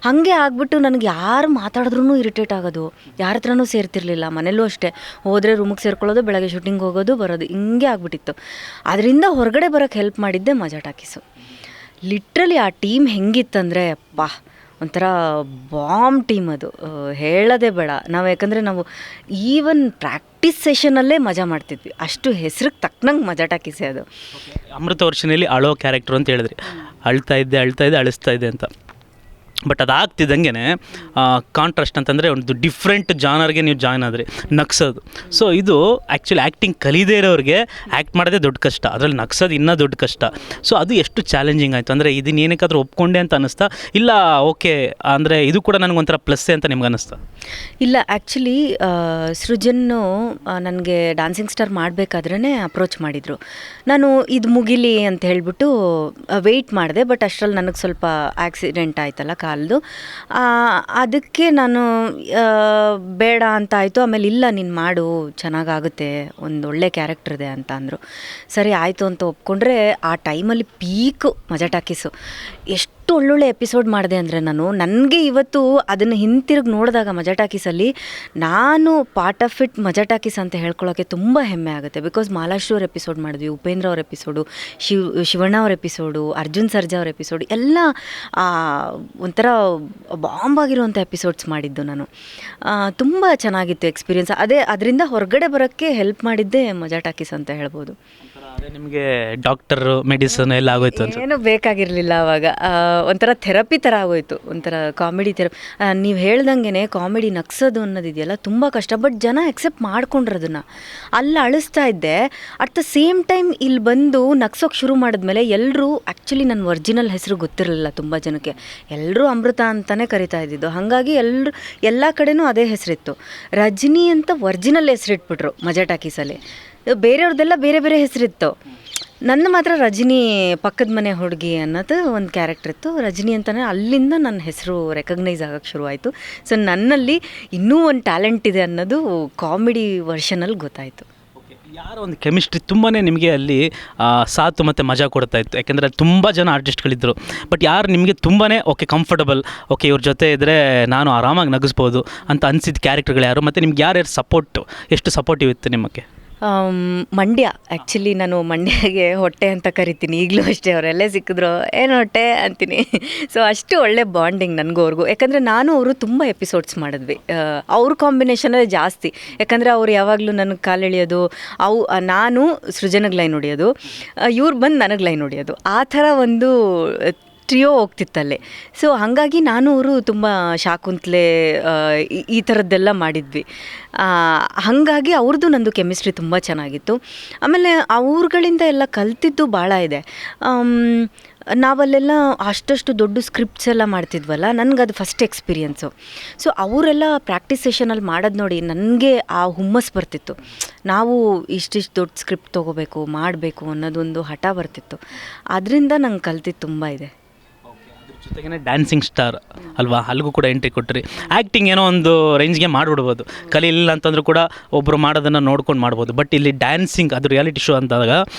ಹಾಗೆ ಆಗ್ಬಿಟ್ಟು ನನಗೆ ಯಾರು ಮಾತಾಡಿದ್ರೂ ಇರಿಟೇಟ್ ಆಗೋದು, ಯಾರ ಹತ್ರನೂ ಸೇರ್ತಿರ್ಲಿಲ್ಲ. ಮನೇಲೂ ಅಷ್ಟೇ, ಹೋದರೆ ರೂಮಿಗೆ ಸೇರ್ಕೊಳ್ಳೋದು, ಬೆಳಗ್ಗೆ ಶೂಟಿಂಗ್ ಹೋಗೋದು ಬರೋದು, ಹಿಂಗೆ ಆಗ್ಬಿಟ್ಟಿತ್ತು. ಅದರಿಂದ ಹೊರಗಡೆ ಬರೋಕ್ಕೆ ಹೆಲ್ಪ್ ಮಾಡಿದ್ದೆ ಮಜಾ ಟಾಕೀಸು. ಲಿಟ್ರಲಿ ಆ ಟೀಮ್ ಹೆಂಗಿತ್ತಂದರೆ ಅಪ್ಪಾ, ಒಂಥರ ಬಾಂಬ್ ಟೀಮ್ ಅದು, ಹೇಳೋದೇ ಬೇಡ. ಯಾಕಂದರೆ ನಾವು ಈವನ್ ಪ್ರಾಕ್ಟೀಸ್ ಸೆಷನಲ್ಲೇ ಮಜಾ ಮಾಡ್ತಿದ್ವಿ, ಅಷ್ಟು ಹೆಸ್ರಿಗೆ ತಕ್ಕನಂಗೆ ಮಜಾ ಟಾಕೀಸೇ ಅದು. ಅಮೃತ ವರ್ಷಿಣಿಯಲ್ಲಿ ಅಳೋ ಕ್ಯಾರೆಕ್ಟ್ರು ಅಂತ ಹೇಳಿದ್ರಿ, ಅಳ್ತಾ ಇದ್ದೆ ಅಳಿಸ್ತಾ ಇದೆ ಅಂತ. ಬಟ್ ಅದಾಗ್ತಿದ್ದಂಗೆ ಕಾಂಟ್ರಾಸ್ಟ್ ಅಂತಂದರೆ ಒಂದು ಡಿಫ್ರೆಂಟ್ ಜಾನರ್ಗೆ ನೀವು ಜಾಯ್ನ್ ಆದರೆ ನಗ್ಸೋದು. ಸೊ ಇದು ಆ್ಯಕ್ಚುಲಿ ಆ್ಯಕ್ಟಿಂಗ್ ಕಲಿದೇ ಇರೋರಿಗೆ ಆ್ಯಕ್ಟ್ ಮಾಡೋದೇ ದೊಡ್ಡ ಕಷ್ಟ, ಅದರಲ್ಲಿ ನಗ್ಸೋದು ಇನ್ನೂ ದೊಡ್ಡ ಕಷ್ಟ. ಸೊ ಅದು ಎಷ್ಟು ಚಾಲೆಂಜಿಂಗ್ ಆಯಿತು? ಅಂದರೆ ಇದನ್ನ ಏನಕ್ಕಾದ್ರೂ ಒಪ್ಕೊಂಡೆ ಅಂತ ಅನ್ನಿಸ್ತಾ, ಇಲ್ಲ ಓಕೆ ಅಂದರೆ ಇದು ಕೂಡ ನನಗೊಂಥರ ಪ್ಲಸ್ಸೇ ಅಂತ ನಿಮ್ಗೆ ಅನ್ನಿಸ್ತಾ? ಇಲ್ಲ, ಆ್ಯಕ್ಚುಲಿ ಸೃಜನ್ನು ನನಗೆ ಡ್ಯಾನ್ಸಿಂಗ್ ಸ್ಟಾರ್ ಮಾಡಬೇಕಾದ್ರೇ ಅಪ್ರೋಚ್ ಮಾಡಿದರು. ನಾನು ಇದು ಮುಗಿಲಿ ಅಂತ ಹೇಳಿಬಿಟ್ಟು ವೆಯ್ಟ್ ಮಾಡಿದೆ. ಬಟ್ ಅಷ್ಟರಲ್ಲಿ ನನಗೆ ಸ್ವಲ್ಪ ಆಕ್ಸಿಡೆಂಟ್ ಆಯ್ತಲ್ಲ ಕಾಲ್ದು, ಅದಕ್ಕೆ ನಾನು ಬೇಡ ಅಂತ ಆಯಿತು. ಆಮೇಲೆ ಇಲ್ಲ ನೀನು ಮಾಡು, ಚೆನ್ನಾಗಾಗುತ್ತೆ, ಒಂದು ಒಳ್ಳೆ ಕ್ಯಾರೆಕ್ಟರ್ ಇದೆ ಅಂತ ಅಂದರು. ಸರಿ ಆಯಿತು ಅಂತ ಒಪ್ಕೊಂಡ್ರೆ ಆ ಟೈಮಲ್ಲಿ ಪೀಕು ಮಜಾ ಟಾಕೀಸು. ಎಷ್ಟು ಎಷ್ಟು ಒಳ್ಳೊಳ್ಳೆ ಎಪಿಸೋಡ್ ಮಾಡಿದೆ ಅಂದರೆ ನನಗೆ ಇವತ್ತು ಅದನ್ನು ಹಿಂತಿರುಗಿ ನೋಡಿದಾಗ ಮಜಾ ಟಾಕೀಸಲ್ಲಿ ನಾನು ಪಾರ್ಟ್ ಆಫ್ ಇಟ್ ಮಜಾ ಟಾಕೀಸ್ ಅಂತ ಹೇಳ್ಕೊಳ್ಳೋಕ್ಕೆ ತುಂಬ ಹೆಮ್ಮೆ ಆಗುತ್ತೆ. ಬಿಕಾಸ್ ಮಾಲಾಶ್ರೀ ಅವ್ರ ಎಪಿಸೋಡ್ ಮಾಡಿದ್ವಿ, ಉಪೇಂದ್ರ ಅವ್ರ ಎಪಿಸೋಡು, ಶಿವಣ್ಣ ಅವ್ರ ಎಪಿಸೋಡು, ಅರ್ಜುನ್ ಸರ್ಜಾ ಅವ್ರ ಎಪಿಸೋಡು ಎಲ್ಲ ಒಂಥರ ಬಾಂಬ್ ಆಗಿರುವಂಥ ಎಪಿಸೋಡ್ಸ್ ಮಾಡಿದ್ದು ನಾನು. ತುಂಬ ಚೆನ್ನಾಗಿತ್ತು ಎಕ್ಸ್ಪೀರಿಯನ್ಸ್. ಅದರಿಂದ ಹೊರಗಡೆ ಬರೋಕ್ಕೆ ಹೆಲ್ಪ್ ಮಾಡಿದ್ದೆ ಮಜಾ ಟಾಕೀಸ್ ಅಂತ ಹೇಳ್ಬೋದು. ಅದೇ ನಿಮಗೆ ಡಾಕ್ಟರ್ ಮೆಡಿಸನ್ ಎಲ್ಲ ಆಗೋಯ್ತು ಅಂತ? ಏನೂ ಬೇಕಾಗಿರಲಿಲ್ಲ ಅವಾಗ. ಒಂಥರ ಥೆರಪಿ ಥರ ಆಗೋಯ್ತು, ಒಂಥರ ಕಾಮಿಡಿ ಥೆರಪಿ. ನೀವು ಹೇಳ್ದಂಗೆ ಕಾಮಿಡಿ ನಗ್ಸೋದು ಅನ್ನೋದಿದೆಯಲ್ಲ ತುಂಬ ಕಷ್ಟ. ಬಟ್ ಜನ ಎಕ್ಸೆಪ್ಟ್ ಮಾಡ್ಕೊಂಡ್ರು ಅದನ್ನು. ಅಲ್ಲಿ ಅಳಿಸ್ತಾ ಇದ್ದೆ, ಅಟ್ ದ ಸೇಮ್ ಟೈಮ್ ಇಲ್ಲಿ ಬಂದು ನಗ್ಸೋಕೆ ಶುರು ಮಾಡಿದ್ಮೇಲೆ ಎಲ್ಲರೂ ಆ್ಯಕ್ಚುಲಿ ನನ್ನ ಒರಿಜಿನಲ್ ಹೆಸರು ಗೊತ್ತಿರಲಿಲ್ಲ ತುಂಬ ಜನಕ್ಕೆ. ಎಲ್ಲರೂ ಅಮೃತ ಅಂತಲೇ ಕರಿತಾ ಇದ್ದಿದ್ದು. ಹಾಗಾಗಿ ಎಲ್ಲ ಕಡೆನೂ ಅದೇ ಹೆಸರಿತ್ತು. ರಜನಿ ಅಂತ ಒರಿಜಿನಲ್ ಹೆಸರಿಟ್ಬಿಟ್ರು ಮಜಾ ಟಾಕೀಸಲ್ಲಿ. ಬೇರೆಯವ್ರದ್ದೆಲ್ಲ ಬೇರೆ ಬೇರೆ ಹೆಸರಿತ್ತು, ನನ್ನ ಮಾತ್ರ ರಜನಿ ಪಕ್ಕದ ಮನೆ ಹುಡುಗಿ ಅನ್ನೋದು ಒಂದು ಕ್ಯಾರೆಕ್ಟರ್ ಇತ್ತು. ರಜನಿ ಅಂತಲೇ ಅಲ್ಲಿಂದ ನನ್ನ ಹೆಸರು ರೆಕಗ್ನೈಸ್ ಆಗೋಕ್ಕೆ ಶುರುವಾಯಿತು. ಸೊ ನನ್ನಲ್ಲಿ ಇನ್ನೂ ಒಂದು ಟ್ಯಾಲೆಂಟ್ ಇದೆ ಅನ್ನೋದು ಕಾಮಿಡಿ ವರ್ಷನಲ್ಲಿ ಗೊತ್ತಾಯಿತು. ಯಾರೋ ಒಂದು ಕೆಮಿಸ್ಟ್ರಿ ತುಂಬಾ ನಿಮಗೆ ಅಲ್ಲಿ ಸಾತು ಮತ್ತು ಮಜಾ ಕೊಡ್ತಾ ಇತ್ತು. ಯಾಕೆಂದರೆ ತುಂಬ ಜನ ಆರ್ಟಿಸ್ಟ್ಗಳಿದ್ದರು. ಬಟ್ ಯಾರು ನಿಮಗೆ ತುಂಬಾ ಓಕೆ ಕಂಫರ್ಟಬಲ್, ಓಕೆ ಇವ್ರ ಜೊತೆ ಇದ್ದರೆ ನಾನು ಆರಾಮಾಗಿ ನಗಿಸ್ಬೋದು ಅಂತ ಅನಿಸಿದ ಕ್ಯಾರೆಕ್ಟರ್ಗಳು ಯಾರು? ಮತ್ತು ನಿಮ್ಗೆ ಯಾರ್ಯಾರು ಸಪೋರ್ಟು, ಎಷ್ಟು ಸಪೋರ್ಟಿವ್ ಇತ್ತು ನಿಮಗೆ? ಮಂಡ್ಯ. ಆ್ಯಕ್ಚುಲಿ ನಾನು ಮಂಡ್ಯಗೆ ಹೊಟ್ಟೆ ಅಂತ ಕರಿತೀನಿ ಈಗಲೂ ಅಷ್ಟೇ. ಅವರೆಲ್ಲೇ ಸಿಕ್ಕಿದ್ರು ಏನು ಹೊಟ್ಟೆ ಅಂತೀನಿ. ಸೊ ಅಷ್ಟು ಒಳ್ಳೆ ಬಾಂಡಿಂಗ್ ನನಗೂ ಅವ್ರಿಗೂ. ಯಾಕಂದರೆ ನಾನು ಅವರು ತುಂಬ ಎಪಿಸೋಡ್ಸ್ ಮಾಡಿದ್ವಿ. ಅವ್ರ ಕಾಂಬಿನೇಷನೇ ಜಾಸ್ತಿ. ಯಾಕಂದರೆ ಅವ್ರು ಯಾವಾಗಲೂ ನನಗೆ ಕಾಲು ಎಳೆಯೋದು, ನಾನು ಸೃಜನಗೆ ಲೈನ್ ಹೊಡಿಯೋದು, ಇವ್ರು ಬಂದು ನನಗೆ ಲೈನ್ ಹೊಡಿಯೋದು, ಆ ಥರ ಒಂದು ಟ್ರಿಯೋ ಹೋಗ್ತಿತ್ತಲ್ಲೇ. ಸೊ ಹಾಗಾಗಿ ನಾನು ಅವರು ತುಂಬ ಶಾಕುಂತಲೆ ಈ ಥರದ್ದೆಲ್ಲ ಮಾಡಿದ್ವಿ. ಹಾಗಾಗಿ ಅವ್ರದ್ದು ನಂದು ಕೆಮಿಸ್ಟ್ರಿ ತುಂಬ ಚೆನ್ನಾಗಿತ್ತು. ಆಮೇಲೆ ಅವ್ರುಗಳಿಂದ ಎಲ್ಲ ಕಲ್ತಿದ್ದು ಭಾಳ ಇದೆ. ನಾವಲ್ಲೆಲ್ಲ ಅಷ್ಟು ದೊಡ್ಡ ಸ್ಕ್ರಿಪ್ಟ್ಸ್ ಎಲ್ಲ ಮಾಡ್ತಿದ್ವಲ್ಲ, ನನಗದು ಫಸ್ಟ್ ಎಕ್ಸ್ಪೀರಿಯೆನ್ಸು. ಸೊ ಅವರೆಲ್ಲ ಪ್ರಾಕ್ಟೀಸ್ ಸೆಷನಲ್ಲಿ ಮಾಡೋದು ನೋಡಿ ನನಗೆ ಆ ಹುಮ್ಮಸ್ ಬರ್ತಿತ್ತು. ನಾವು ಇಷ್ಟಿಷ್ಟು ದೊಡ್ಡ ಸ್ಕ್ರಿಪ್ಟ್ ತೊಗೋಬೇಕು, ಮಾಡಬೇಕು ಅನ್ನೋದೊಂದು ಹಠ ಬರ್ತಿತ್ತು. ಅದರಿಂದ ನಂಗೆ ಕಲ್ತಿದ್ದು ತುಂಬ ಇದೆ. ಜೊತೆಗೇ ಡ್ಯಾನ್ಸಿಂಗ್ ಸ್ಟಾರ್ ಅಲ್ವಾ, ಅಲ್ಲಿಗೂ ಕೂಡ ಎಂಟ್ರಿ ಕೊಟ್ಟರಿ. ಆ್ಯಕ್ಟಿಂಗ್ ಏನೋ ಒಂದು ರೇಂಜ್ಗೆ ಮಾಡಿಬಿಡ್ಬೋದು, ಕಲಿಯಿಲ್ಲ ಅಂತಂದ್ರೂ ಕೂಡ ಒಬ್ಬರು ಮಾಡೋದನ್ನು ನೋಡ್ಕೊಂಡು ಮಾಡ್ಬೋದು. ಬಟ್ ಇಲ್ಲಿ ಡ್ಯಾನ್ಸಿಂಗ್ ಅದು ರಿಯಾಲಿಟಿ ಶೋ ಅಂದಾಗ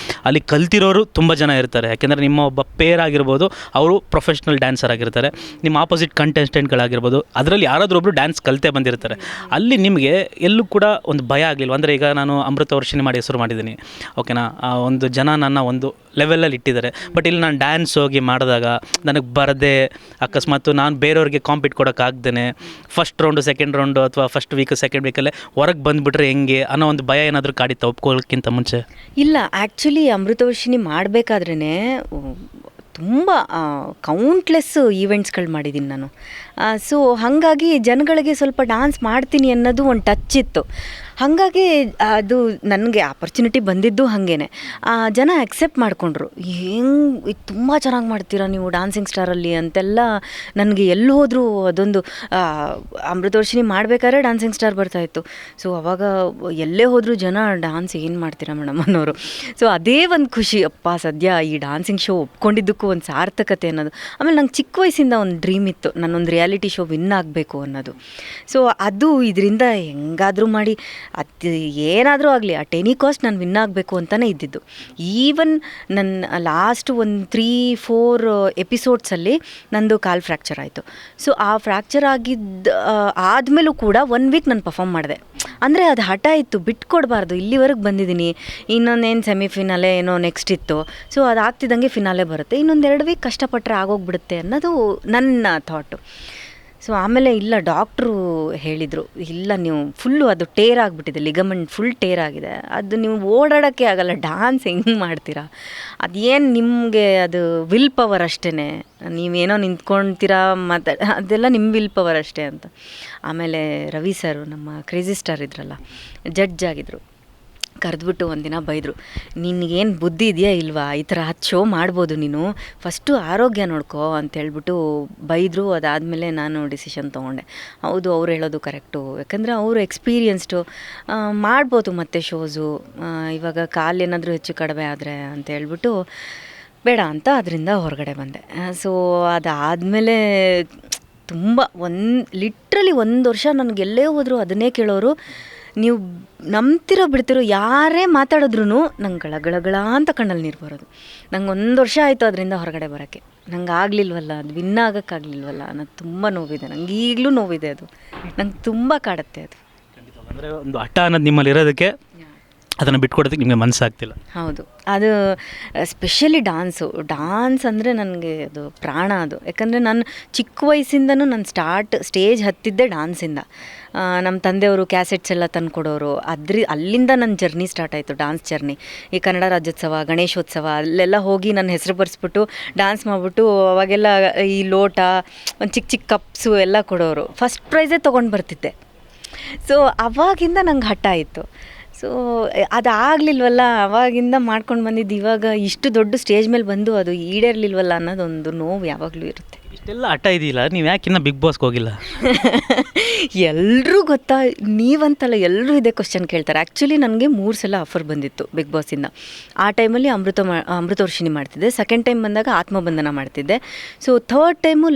ಅಲ್ಲಿ ಕಲ್ತಿರೋರು ತುಂಬ ಜನ ಇರ್ತಾರೆ. ಯಾಕೆಂದರೆ ನಿಮ್ಮ ಒಬ್ಬ ಪೇರ್ ಆಗಿರ್ಬೋದು, ಅವರು ಪ್ರೊಫೆಷ್ನಲ್ ಡ್ಯಾನ್ಸರ್ ಆಗಿರ್ತಾರೆ. ನಿಮ್ಮ ಆಪೋಸಿಟ್ ಕಂಟೆಸ್ಟೆಂಟ್ಗಳಾಗಿರ್ಬೋದು, ಅದರಲ್ಲಿ ಯಾರಾದರೂ ಒಬ್ಬರು ಡ್ಯಾನ್ಸ್ ಕಲಿತೇ ಬಂದಿರ್ತಾರೆ. ಅಲ್ಲಿ ನಿಮಗೆ ಎಲ್ಲೂ ಕೂಡ ಒಂದು ಭಯ ಆಗಲಿಲ್ಲ? ಅಂದರೆ ಈಗ ನಾನು ಅಮೃತ ವರ್ಷಿಣಿ ಮಾಡಿ ಹೆಸರು ಮಾಡಿದ್ದೀನಿ, ಓಕೆನಾ, ಒಂದು ಜನ ನನ್ನ ಒಂದು ಲೆವೆಲಲ್ಲಿ ಇಟ್ಟಿದ್ದಾರೆ. ಬಟ್ ಇಲ್ಲಿ ನಾನು ಡ್ಯಾನ್ಸ್ ಹೋಗಿ ಮಾಡಿದಾಗ ನನಗೆ ಬರದೆ ಅಕಸ್ಮಾತ್ ನಾನು ಬೇರೆಯವ್ರಿಗೆ ಕಾಂಪೀಟ್ ಕೊಡೋಕ್ಕಾಗ್ದೇ ಫಸ್ಟ್ ರೌಂಡು ಸೆಕೆಂಡ್ ರೌಂಡು ಅಥವಾ ಫಸ್ಟ್ ವೀಕ್ ಸೆಕೆಂಡ್ ವೀಕಲ್ಲೇ ಹೊರಗೆ ಬಂದುಬಿಟ್ರೆ ಹೆಂಗೆ ಅನ್ನೋ ಒಂದು ಭಯ ಏನಾದರೂ ಕಾಡಿತ್ತ ಒಪ್ಕೊಳ್ಳೋಕ್ಕಿಂತ ಮುಂಚೆ? ಇಲ್ಲ, ಆ್ಯಕ್ಚುಲಿ ಅಮೃತವರ್ಷಿಣಿ ಮಾಡಬೇಕಾದ್ರೇ ತುಂಬ ಕೌಂಟ್ಲೆಸ್ ಈವೆಂಟ್ಸ್ಗಳು ಮಾಡಿದ್ದೀನಿ ನಾನು. ಸೊ ಹಾಗಾಗಿ ಜನಗಳಿಗೆ ಸ್ವಲ್ಪ ಡ್ಯಾನ್ಸ್ ಮಾಡ್ತೀನಿ ಅನ್ನೋದು ಒಂದು ಟಚ್ ಇತ್ತು. ಹಾಗಾಗಿ ಅದು ನನಗೆ ಆಪರ್ಚುನಿಟಿ ಬಂದಿದ್ದು ಹಾಗೇ. ಜನ ಆಕ್ಸೆಪ್ಟ್ ಮಾಡಿಕೊಂಡ್ರು. ಹೆಂಗೆ ತುಂಬ ಚೆನ್ನಾಗಿ ಮಾಡ್ತೀರಾ ನೀವು ಡ್ಯಾನ್ಸಿಂಗ್ ಸ್ಟಾರಲ್ಲಿ ಅಂತೆಲ್ಲ. ನನಗೆ ಎಲ್ಲಿ ಹೋದರೂ ಅದೊಂದು ಅಮೃತವರ್ಷಿಣಿ ಮಾಡಬೇಕಾದ್ರೆ ಡ್ಯಾನ್ಸಿಂಗ್ ಸ್ಟಾರ್ ಬರ್ತಾಯಿತ್ತು. ಸೊ ಅವಾಗ ಎಲ್ಲೇ ಹೋದರೂ ಜನ ಡ್ಯಾನ್ಸ್ ಏನು ಮಾಡ್ತೀರಾ ಮೇಡಮ್ ಅನ್ನೋರು. ಸೊ ಅದೇ ಒಂದು ಖುಷಿ, ಅಪ್ಪ ಸದ್ಯ ಈ ಡ್ಯಾನ್ಸಿಂಗ್ ಶೋ ಒಪ್ಕೊಂಡಿದ್ದಕ್ಕೂ ಒಂದು ಸಾರ್ಥಕತೆ ಅನ್ನೋದು. ಆಮೇಲೆ ನಂಗೆ ಚಿಕ್ಕ ವಯಸ್ಸಿಂದ ಒಂದು ಡ್ರೀಮ್ ಇತ್ತು, ನಾನೊಂದು ರಿಯಾಲಿಟಿ ಶೋ ವಿನ್ ಆಗಬೇಕು ಅನ್ನೋದು. ಸೊ ಅದು ಇದರಿಂದ ಹೆಂಗಾದರೂ ಮಾಡಿ ಅದು ಏನಾದರೂ ಆಗಲಿ ಅಟ್ ಎನಿ ಕಾಸ್ಟ್ ನಾನು ವಿನ್ ಆಗಬೇಕು ಅಂತಲೇ ಇದ್ದಿದ್ದು. ಈವನ್ ನನ್ನ ಲಾಸ್ಟ್ ಒಂದು 3-4 ಎಪಿಸೋಡ್ಸಲ್ಲಿ ನಂದು ಕಾಲು ಫ್ರ್ಯಾಕ್ಚರ್ ಆಯಿತು. ಸೊ ಆ ಫ್ರ್ಯಾಕ್ಚರ್ ಆದಮೇಲೂ ಕೂಡ 1 ವೀಕ್ ನಾನು ಪರ್ಫಾರ್ಮ್ ಮಾಡಿದೆ. ಅಂದರೆ ಅದು ಹಠ ಇತ್ತು, ಬಿಟ್ಕೊಡ್ಬಾರ್ದು, ಇಲ್ಲಿವರೆಗೆ ಬಂದಿದ್ದೀನಿ, ಇನ್ನೊಂದೇನು ಸೆಮಿಫಿನಾಲೆ ಏನೋ ನೆಕ್ಸ್ಟ್ ಇತ್ತು. ಸೊ ಅದು ಆಗ್ತಿದ್ದಂಗೆ ಫಿನಾಲೆ ಬರುತ್ತೆ, ಇನ್ನೊಂದು 2 ವೀಕ್ ಕಷ್ಟಪಟ್ಟರೆ ಆಗೋಗ್ಬಿಡುತ್ತೆ ಅನ್ನೋದು ನನ್ನ ಥಾಟು. ಸೊ ಆಮೇಲೆ ಇಲ್ಲ, ಡಾಕ್ಟ್ರು ಹೇಳಿದರು, ಇಲ್ಲ ನೀವು ಫುಲ್ಲು ಅದು ಟೇರ್ ಆಗಿಬಿಟ್ಟಿದೆ, ಲಿಗಮೆಂಟ್ ಫುಲ್ ಟೇರ್ ಆಗಿದೆ, ಅದು ನೀವು ಓಡಾಡೋಕ್ಕೆ ಆಗಲ್ಲ, ಡ್ಯಾನ್ಸ್ ಹೆಂಗೆ ಮಾಡ್ತೀರಾ, ಅದೇನು ನಿಮಗೆ ಅದು ವಿಲ್ ಪವರ್ ಅಷ್ಟೇ, ನೀವೇನೋ ನಿಂತ್ಕೊಳ್ತೀರಾ ಮತ್ತು ಅದೆಲ್ಲ ನಿಮ್ಮ ವಿಲ್ ಪವರ್ ಅಷ್ಟೇ ಅಂತ. ಆಮೇಲೆ ರವಿ ಸರ್, ನಮ್ಮ ಕ್ರೇಜಿ ಸ್ಟಾರ್ ಇದ್ರಲ್ಲ, ಜಡ್ಜ್ ಆಗಿದ್ದರು, ಕರೆದ್ಬಿಟ್ಟು ಒಂದಿನ ಬೈದರು, ನಿನಗೇನು ಬುದ್ಧಿ ಇದೆಯಾ ಇಲ್ವಾ, ಈ ಥರ 10 ಶೋ ಮಾಡ್ಬೋದು ನೀನು, ಫಸ್ಟು ಆರೋಗ್ಯ ನೋಡ್ಕೋ ಅಂತೇಳ್ಬಿಟ್ಟು ಬೈದರು. ಅದಾದಮೇಲೆ ನಾನು ಡಿಸಿಷನ್ ತೊಗೊಂಡೆ, ಹೌದು ಅವ್ರು ಹೇಳೋದು ಕರೆಕ್ಟು, ಯಾಕಂದರೆ ಅವರು ಎಕ್ಸ್ಪೀರಿಯನ್ಸ್ಡು, ಮಾಡ್ಬೋದು ಮತ್ತೆ ಶೋಸು, ಇವಾಗ ಕಾಲೇನಾದರೂ ಹೆಚ್ಚು ಕಡಿಮೆ ಆದರೆ ಅಂತ ಹೇಳ್ಬಿಟ್ಟು ಬೇಡ ಅಂತ ಅದರಿಂದ ಹೊರಗಡೆ ಬಂದೆ. ಸೊ ಅದಾದಮೇಲೆ ತುಂಬ ಲಿಟ್ರಲಿ 1 ವರ್ಷ ನನಗೆಲ್ಲೇ ಹೋದರೂ ಅದನ್ನೇ ಕೇಳೋರು, ನೀವು ನಂಬ್ತಿರೋ ಬಿಡ್ತಿರೋ ಯಾರೇ ಮಾತಾಡಿದ್ರು ನಂಗೆ ಗಳಗಳ ಅಂತ ಕಣ್ಣಲ್ಲಿ ನೀರು ಬರೋದು. ನಂಗೆ 1 ವರ್ಷ ಆಯಿತು ಅದರಿಂದ ಹೊರಗಡೆ ಬರೋಕ್ಕೆ. ನಂಗೆ ಆಗಲಿಲ್ವಲ್ಲ, ಅದು ವಿನ್ ಆಗೋಕ್ಕಾಗಲಿಲ್ವಲ್ಲ ಅನ್ನೋದು ತುಂಬ ನೋವಿದೆ. ನಂಗೆ ಈಗಲೂ ನೋವಿದೆ, ಅದು ನಂಗೆ ತುಂಬ ಕಾಡುತ್ತೆ ಅದು. ಅಂದರೆ ಒಂದು ಹಠ ಅನ್ನೋದು ನಿಮ್ಮಲ್ಲಿ ಇರೋದಕ್ಕೆ ಅದನ್ನು ಬಿಟ್ಕೊಡೋದಕ್ಕೆ ನಿಮಗೆ ಮನಸ್ಸಾಗ್ತಿಲ್ಲ. ಹೌದು, ಅದು ಸ್ಪೆಷಲಿ ಡ್ಯಾನ್ಸ್ ಅಂದರೆ ನನಗೆ ಅದು ಪ್ರಾಣ. ಅದು ಯಾಕಂದರೆ ನಾನು ಚಿಕ್ಕ ವಯಸ್ಸಿಂದನೂ ನಾನು ಸ್ಟೇಜ್ ಹತ್ತಿದ್ದೆ ಡ್ಯಾನ್ಸಿಂದ. ನಮ್ಮ ತಂದೆಯವರು ಕ್ಯಾಸೆಟ್ಸ್ ಎಲ್ಲ ತಂದುಕೊಡೋರು. ಅಲ್ಲಿಂದ ನನ್ನ ಜರ್ನಿ ಸ್ಟಾರ್ಟ್ ಆಯಿತು, ಡ್ಯಾನ್ಸ್ ಜರ್ನಿ. ಈ ಕನ್ನಡ ರಾಜ್ಯೋತ್ಸವ, ಗಣೇಶೋತ್ಸವ ಅಲ್ಲೆಲ್ಲ ಹೋಗಿ ನನ್ನ ಹೆಸರು ಬರೆಸ್ಬಿಟ್ಟು ಡ್ಯಾನ್ಸ್ ಮಾಡಿಬಿಟ್ಟು ಅವಾಗೆಲ್ಲ ಈ ಲೋಟ, ಒಂದು ಚಿಕ್ಕ ಚಿಕ್ಕ ಕಪ್ಸು ಎಲ್ಲ ಕೊಡೋರು. ಫಸ್ಟ್ ಪ್ರೈಸೇ ತೊಗೊಂಡು ಬರ್ತಿದ್ದೆ. ಸೊ ಅವಾಗಿಂದ ನಂಗೆ ಹಠ ಇತ್ತು. ಸೊ ಅದಾಗಲಿಲ್ವಲ್ಲ, ಅವಾಗಿಂದ ಮಾಡ್ಕೊಂಡು ಬಂದಿದ್ದು ಇವಾಗ ಇಷ್ಟು ದೊಡ್ಡ ಸ್ಟೇಜ್ ಮೇಲೆ ಬಂದು ಅದು ಈಡೇರಲಿಲ್ವಲ್ಲ ಅನ್ನೋದೊಂದು ನೋವು ಯಾವಾಗಲೂ ಇರುತ್ತೆ. ಇಷ್ಟೆಲ್ಲ ಹಠ ಇದೆಯಲ್ಲ, ನೀವು ಯಾಕೆ ಇನ್ನೂ ಬಿಗ್ ಬಾಸ್ಗೆ ಹೋಗಿಲ್ಲ? ಎಲ್ಲರೂ ಗೊತ್ತಾ, ನೀವಂತಲ್ಲ ಎಲ್ಲರೂ ಇದೇ ಕ್ವಶನ್ ಕೇಳ್ತಾರೆ. ಆ್ಯಕ್ಚುಲಿ ನನಗೆ 3 ಸಲ ಆಫರ್ ಬಂದಿತ್ತು ಬಿಗ್ ಬಾಸಿಂದ. ಆ ಟೈಮಲ್ಲಿ ಅಮೃತವರ್ಷಿಣಿ ಮಾಡ್ತಿದ್ದೆ. ಸೆಕೆಂಡ್ ಟೈಮ್ ಬಂದಾಗ ಆತ್ಮಬಂಧನ ಮಾಡ್ತಿದ್ದೆ. So third time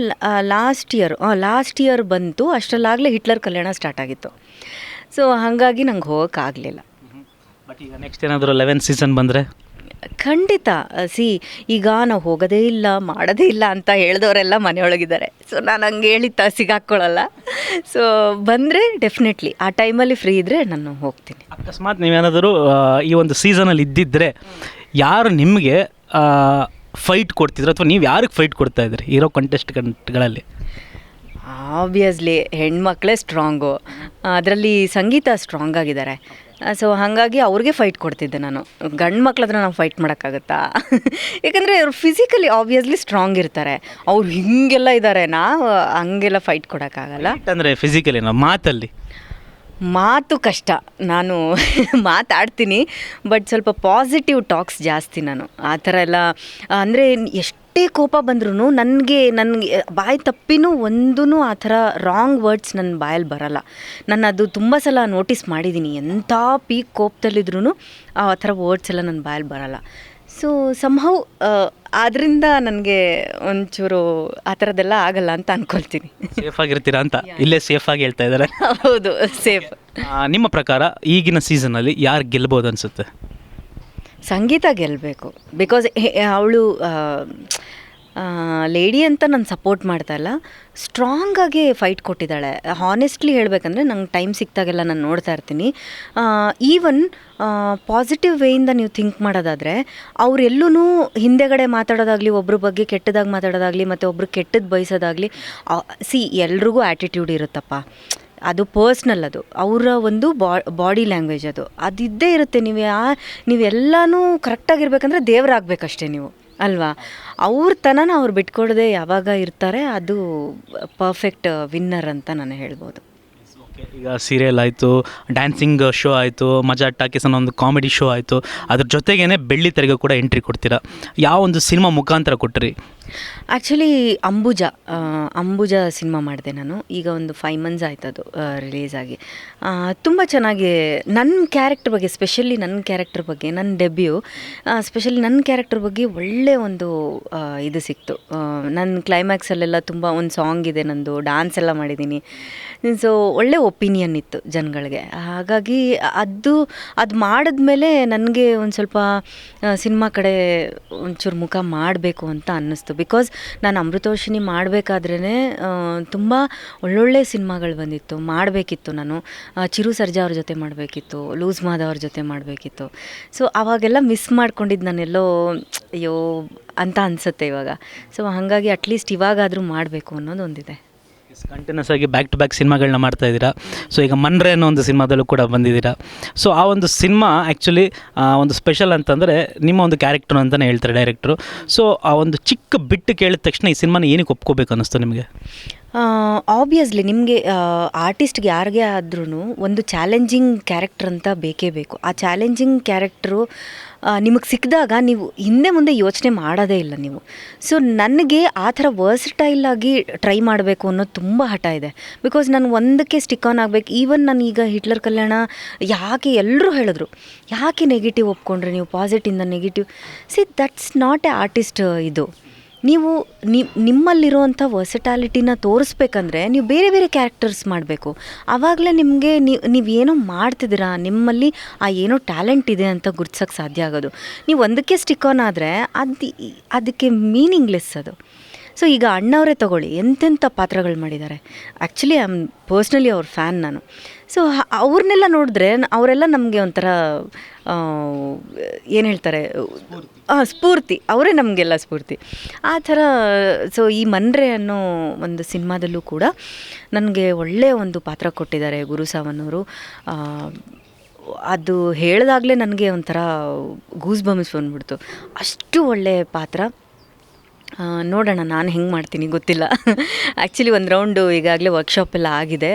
last year ಬಂತು. ಅಷ್ಟರಲ್ಲಾಗಲೇ ಹಿಟ್ಲರ್ ಕಲ್ಯಾಣ ಸ್ಟಾರ್ಟ್ ಆಗಿತ್ತು. ಸೊ ಹಾಗಾಗಿ ನಂಗೆ ಹೋಗೋಕ್ಕಾಗಲಿಲ್ಲ. ಬಟ್ ಈಗ ನೆಕ್ಸ್ಟ್ ಏನಾದರೂ 11th ಸೀಸನ್ ಬಂದರೆ ಖಂಡಿತ. ಈಗ ನಾವು ಹೋಗೋದೇ ಇಲ್ಲ, ಮಾಡೋದೇ ಇಲ್ಲ ಅಂತ ಹೇಳಿದವರೆಲ್ಲ ಮನೆಯೊಳಗಿದ್ದಾರೆ. ಸೊ ನಾನು ಹಂಗೆ ಹೇಳಿತ್ತ ಸಿಗಾಕ್ಕೊಳ್ಳಲ್ಲ. ಸೊ ಬಂದರೆ ಡೆಫಿನೆಟ್ಲಿ ಆ ಟೈಮಲ್ಲಿ ಫ್ರೀ ಇದ್ದರೆ ನಾನು ಹೋಗ್ತೀನಿ. ಅಕಸ್ಮಾತ್ ನೀವೇನಾದರೂ ಈ ಒಂದು ಸೀಸನಲ್ಲಿ ಇದ್ದಿದ್ದರೆ ಯಾರು ನಿಮಗೆ ಫೈಟ್ ಕೊಡ್ತಿದ್ರು, ಅಥವಾ ನೀವು ಯಾರಿಗೆ ಫೈಟ್ ಕೊಡ್ತಾಯಿದ್ರಿ ಇರೋ ಕಂಟೆಸ್ಟ್ಗಳಲ್ಲಿ? ಆಬ್ವಿಯಸ್ಲಿ ಹೆಣ್ಮಕ್ಳೇ ಸ್ಟ್ರಾಂಗು. ಅದರಲ್ಲಿ ಸಂಗೀತ ಸ್ಟ್ರಾಂಗ್ ಆಗಿದ್ದಾರೆ. ಸೊ ಹಾಗಾಗಿ ಅವ್ರಿಗೆ ಫೈಟ್ ಕೊಡ್ತಿದ್ದೆ ನಾನು. ಗಂಡು ಮಕ್ಳ ಹತ್ರ ನಾವು ಫೈಟ್ ಮಾಡೋಕ್ಕಾಗತ್ತಾ? ಯಾಕಂದರೆ ಅವ್ರು ಫಿಸಿಕಲಿ ಆಬ್ವಿಯಸ್ಲಿ ಸ್ಟ್ರಾಂಗ್ ಇರ್ತಾರೆ. ಅವ್ರು ಹಿಂಗೆಲ್ಲ ಇದ್ದಾರೆ, ನಾವು ಹಂಗೆಲ್ಲ ಫೈಟ್ ಕೊಡೋಕ್ಕಾಗಲ್ಲ. ಅಂದರೆ ಫಿಸಿಕಲಿ ನಾವು ಮಾತು ಕಷ್ಟ. ನಾನು ಮಾತಾಡ್ತೀನಿ, ಬಟ್ ಸ್ವಲ್ಪ ಪಾಸಿಟಿವ್ ಟಾಕ್ಸ್ ಜಾಸ್ತಿ ನಾನು. ಆ ಥರ ಎಲ್ಲ ಅಂದರೆ ಎಷ್ಟೇ ಕೋಪ ಬಂದ್ರೂ ನನಗೆ ಬಾಯಿ ತಪ್ಪಿನೂ ಒಂದೂ ಆ ಥರ ರಾಂಗ್ ವರ್ಡ್ಸ್ ನನ್ನ ಬಾಯಲ್ಲಿ ಬರಲ್ಲ. ನಾನು ಅದು ತುಂಬ ಸಲ ನೋಟಿಸ್ ಮಾಡಿದ್ದೀನಿ. ಎಂಥ ಪೀಕ್ ಕೋಪದಲ್ಲಿದ್ರೂ ಆ ಥರ ವರ್ಡ್ಸ್ ಎಲ್ಲ ನನ್ನ ಬಾಯಲ್ಲಿ ಬರಲ್ಲ. ಸೊ ಸಂಹೌ ಆದ್ದರಿಂದ ನನಗೆ ಒಂಚೂರು ಆ ಥರದ್ದೆಲ್ಲ ಆಗಲ್ಲ ಅಂತ ಅಂದ್ಕೊಳ್ತೀನಿ. ಸೇಫ್ ಆಗಿರ್ತೀರಾ ಅಂತ ಇಲ್ಲೇ ಸೇಫಾಗಿ ಹೇಳ್ತಾ ಇದ್ದಾರೆ. ಹೌದು, ಸೇಫ್. ನಿಮ್ಮ ಪ್ರಕಾರ ಈಗಿನ ಸೀಸನಲ್ಲಿ ಯಾರು ಗೆಲ್ಬೋದು ಅನಿಸುತ್ತೆ? ಸಂಗೀತ ಗೆಲ್ಲಬೇಕು. ಬಿಕಾಸ್ ಅವಳು ಲೇಡಿ ಅಂತ ನಾನು ಸಪೋರ್ಟ್ ಮಾಡ್ತಾ ಇಲ್ಲ, ಸ್ಟ್ರಾಂಗಾಗಿ ಫೈಟ್ ಕೊಟ್ಟಿದ್ದಾಳೆ. ಹಾನೆಸ್ಟ್ಲಿ ಹೇಳಬೇಕಂದ್ರೆ ನಂಗೆ ಟೈಮ್ ಸಿಕ್ತಾಗೆಲ್ಲ ನಾನು ನೋಡ್ತಾ ಇರ್ತೀನಿ. ಈವನ್ ಪಾಸಿಟಿವ್ ವೇಯಿಂದ ನೀವು ಥಿಂಕ್ ಮಾಡೋದಾದರೆ ಅವರೆಲ್ಲೂ ಹಿಂದೆಗಡೆ ಮಾತಾಡೋದಾಗಲಿ, ಒಬ್ರ ಬಗ್ಗೆ ಕೆಟ್ಟದಾಗಿ ಮಾತಾಡೋದಾಗಲಿ, ಮತ್ತು ಒಬ್ರು ಕೆಟ್ಟದ್ದು ಬಯಸೋದಾಗಲಿ, ಎಲ್ರಿಗೂ ಆ್ಯಟಿಟ್ಯೂಡ್ ಇರುತ್ತಪ್ಪ. ಅದು ಪರ್ಸ್ನಲ್, ಅದು ಅವರ ಒಂದು ಬಾಡಿ ಲ್ಯಾಂಗ್ವೇಜ್, ಅದಿದ್ದೇ ಇರುತ್ತೆ. ನೀವೆಲ್ಲನೂ ಕರೆಕ್ಟಾಗಿರ್ಬೇಕಂದ್ರೆ ದೇವರಾಗಬೇಕಷ್ಟೇ ನೀವು, ಅಲ್ವಾ? ಅವ್ರ ತನನ ಅವ್ರು ಬಿಟ್ಕೊಡದೆ ಯಾವಾಗ ಇರ್ತಾರೆ, ಅದು ಪರ್ಫೆಕ್ಟ್ ವಿನ್ನರ್ ಅಂತ ನಾನು ಹೇಳ್ಬೋದು. ಈಗ ಸೀರಿಯಲ್ ಆಯಿತು, ಡ್ಯಾನ್ಸಿಂಗ್ ಶೋ ಆಯಿತು, ಮಜಾ ಟಾಕೀಸ್ ಅನ್ನೋ ಒಂದು ಕಾಮಿಡಿ ಶೋ ಆಯಿತು, ಅದ್ರ ಜೊತೆಗೇ ಬೆಳ್ಳಿ ತೆರೆಗೆ ಕೂಡ ಎಂಟ್ರಿ ಕೊಡ್ತೀರಾ. ಯಾವ ಒಂದು ಸಿನಿಮಾ ಮುಖಾಂತರ ಕೊಟ್ಟಿರಿ? ಆ್ಯಕ್ಚುಲಿ ಅಂಬುಜ ಸಿನಿಮಾ ಮಾಡಿದೆ ನಾನು. ಈಗ ಒಂದು 5 months ಆಯ್ತು ಅದು ರಿಲೀಸ್ ಆಗಿ. ತುಂಬ ಚೆನ್ನಾಗಿ ನನ್ನ ಕ್ಯಾರೆಕ್ಟರ್ ಬಗ್ಗೆ, ಸ್ಪೆಷಲಿ ನನ್ನ ಕ್ಯಾರೆಕ್ಟರ್ ಬಗ್ಗೆ, ನನ್ನ ಡೆಬ್ಯೂ ಸ್ಪೆಷಲಿ ನನ್ನ ಕ್ಯಾರೆಕ್ಟರ್ ಬಗ್ಗೆ ಒಳ್ಳೆ ಒಂದು ಇದು ಸಿಕ್ತು. ನನ್ನ ಕ್ಲೈಮ್ಯಾಕ್ಸಲ್ಲೆಲ್ಲ ತುಂಬ ಒಂದು ಸಾಂಗ್ ಇದೆ ನಂದು, ಡ್ಯಾನ್ಸ್ ಎಲ್ಲ ಮಾಡಿದ್ದೀನಿ. ಸೊ ಒಳ್ಳೆ ಒಪಿನಿಯನ್ ಇತ್ತು ಜನಗಳಿಗೆ. ಹಾಗಾಗಿ ಅದು ಮಾಡಿದ್ಮೇಲೆ ನನಗೆ ಒಂದು ಸ್ವಲ್ಪ ಸಿನಿಮಾ ಕಡೆ ಒಂಚೂರು ಮುಖ ಮಾಡಬೇಕು ಅಂತ ಅನ್ನಿಸ್ತು. ಬಿಕಾಸ್ ನಾನು ಅಮೃತವರ್ಷಿಣಿ ಮಾಡಬೇಕಾದ್ರೇ ತುಂಬ ಒಳ್ಳೊಳ್ಳೆ ಸಿನಿಮಾಗಳು ಬಂದಿತ್ತು, ಮಾಡಬೇಕಿತ್ತು. ನಾನು ಚಿರು ಸರ್ಜಾ ಅವ್ರ ಜೊತೆ ಮಾಡಬೇಕಿತ್ತು, ಲೂಸ್ ಮಾದ ಅವ್ರ ಜೊತೆ ಮಾಡಬೇಕಿತ್ತು. ಸೊ ಅವಾಗೆಲ್ಲ ಮಿಸ್ ಮಾಡ್ಕೊಂಡಿದ್ದು ನಾನೆಲ್ಲೋ ಅಯ್ಯೋ ಅಂತ ಅನಿಸುತ್ತೆ ಇವಾಗ. ಸೊ ಹಾಗಾಗಿ ಅಟ್ಲೀಸ್ಟ್ ಇವಾಗಾದರೂ ಮಾಡಬೇಕು ಅನ್ನೋದು ಒಂದಿದೆ. ಕಂಟಿನ್ಯೂಸ್ ಆಗಿ ಬ್ಯಾಕ್ ಟು ಬ್ಯಾಕ್ ಸಿನಿಮಾಗಳನ್ನ ಮಾಡ್ತಾ ಇದ್ದೀರಾ. ಸೊ ಈಗ ಮನ್ರೆ ಅನ್ನೋ ಒಂದು ಸಿನಿಮಾದಲ್ಲೂ ಕೂಡ ಬಂದಿದ್ದೀರಾ. ಸೊ ಆ ಒಂದು ಸಿನಿಮಾ ಆ್ಯಕ್ಚುಲಿ ಒಂದು ಸ್ಪೆಷಲ್ ಅಂತಂದರೆ ನಿಮ್ಮ ಒಂದು ಕ್ಯಾರೆಕ್ಟರ್ ಅಂತಲೇ ಹೇಳ್ತಾರೆ ಡೈರೆಕ್ಟ್ರು. ಸೊ ಆ ಒಂದು ಚಿಕ್ಕ ಬಿಟ್ಟು ಕೇಳಿದ ತಕ್ಷಣ ಈ ಸಿನಿಮಾನ ಏನಕ್ಕೆ ಒಪ್ಕೋಬೇಕು ಅನ್ನಿಸ್ತು ನಿಮಗೆ? ಆಬ್ವಿಯಸ್ಲಿ ನಿಮಗೆ ಆರ್ಟಿಸ್ಟ್ಗೆ ಯಾರಿಗೇ ಆದ್ರೂ ಒಂದು ಚಾಲೆಂಜಿಂಗ್ ಕ್ಯಾರೆಕ್ಟರ್ ಅಂತ ಬೇಕೇ ಬೇಕು. ಆ ಚಾಲೆಂಜಿಂಗ್ ಕ್ಯಾರೆಕ್ಟ್ರು ನಿಮಗೆ ಸಿಕ್ಕಿದಾಗ ನೀವು ಹಿಂದೆ ಮುಂದೆ ಯೋಚನೆ ಮಾಡೋದೇ ಇಲ್ಲ ನೀವು. ಸೊ ನನಗೆ ಆ ಥರ ವರ್ಸಟೈಲ್ ಆಗಿ ಟ್ರೈ ಮಾಡಬೇಕು ಅನ್ನೋದು ತುಂಬ ಹಠ ಇದೆ. ಬಿಕಾಸ್ ನಾನು ಒಂದಕ್ಕೆ ಸ್ಟಿಕ್ ಆನ್ ಆಗಬೇಕು. ಈವನ್ ನಾನು ಈಗ ಹಿಟ್ಲರ್ ಕಲ್ಯಾಣ ಯಾಕೆ ಎಲ್ಲರೂ ಹೇಳಿದ್ರು, ಯಾಕೆ ನೆಗೆಟಿವ್ ಒಪ್ಕೊಂಡ್ರೆ ನೀವು, ಪಾಸಿಟಿವಿಂದ negative. That's not a artist ಇದು. ನೀವು ನಿಮ್ಮಲ್ಲಿರುವಂಥ ವರ್ಸಟಾಲಿಟಿನ ತೋರಿಸ್ಬೇಕಂದ್ರೆ ನೀವು ಬೇರೆ ಬೇರೆ ಕ್ಯಾರೆಕ್ಟರ್ಸ್ ಮಾಡಬೇಕು. ಆವಾಗಲೇ ನಿಮಗೆ ನೀವೇನೋ ಮಾಡ್ತಿದ್ದೀರಾ, ನಿಮ್ಮಲ್ಲಿ ಆ ಏನೋ ಟ್ಯಾಲೆಂಟ್ ಇದೆ ಅಂತ ಗುರ್ತಿಸೋಕ್ಕೆ ಸಾಧ್ಯ ಆಗೋದು. ನೀವು ಒಂದಕ್ಕೆ ಸ್ಟಿಕ್ ಆನ್ ಆದರೆ ಅದಕ್ಕೆ ಮೀನಿಂಗ್ಲೆಸ್ ಅದು. ಸೊ ಈಗ ಅಣ್ಣವರೇ ತಗೊಳ್ಳಿ, ಎಂತೆಂಥ ಪಾತ್ರಗಳು ಮಾಡಿದ್ದಾರೆ. ಆ್ಯಕ್ಚುಲಿ ಐ ಆಮ್ ಪರ್ಸ್ನಲಿ ಅವ್ರ ಫ್ಯಾನ್ ನಾನು. ಸೊ ಅವ್ರನ್ನೆಲ್ಲ ನೋಡಿದ್ರೆ ಅವರೆಲ್ಲ ನಮಗೆ ಒಂಥರ ಏನು ಹೇಳ್ತಾರೆ, ಸ್ಫೂರ್ತಿ. ಅವರೇ ನಮಗೆಲ್ಲ ಸ್ಫೂರ್ತಿ ಆ ಥರ. ಸೊ ಈ ಮನ್ರೆ ಅನ್ನೋ ಒಂದು ಸಿನಿಮಾದಲ್ಲೂ ಕೂಡ ನನಗೆ ಒಳ್ಳೆಯ ಒಂದು ಪಾತ್ರ ಕೊಟ್ಟಿದ್ದಾರೆ ಗುರು ಸಾವನ್ನವರು. ಅದು ಹೇಳಿದಾಗಲೇ ನನಗೆ ಒಂಥರ ಗೂಸ್ ಬಂಬ್ಸ್ ಬಂದ್ಬಿಡ್ತು. ಅಷ್ಟು ಒಳ್ಳೆಯ ಪಾತ್ರ. ನೋಡೋಣ ನಾನು ಹೆಂಗೆ ಮಾಡ್ತೀನಿ ಗೊತ್ತಿಲ್ಲ. ಆ್ಯಕ್ಚುಲಿ ಒಂದು ರೌಂಡು ಈಗಾಗಲೇ ವರ್ಕ್ಶಾಪ್ ಎಲ್ಲ ಆಗಿದೆ.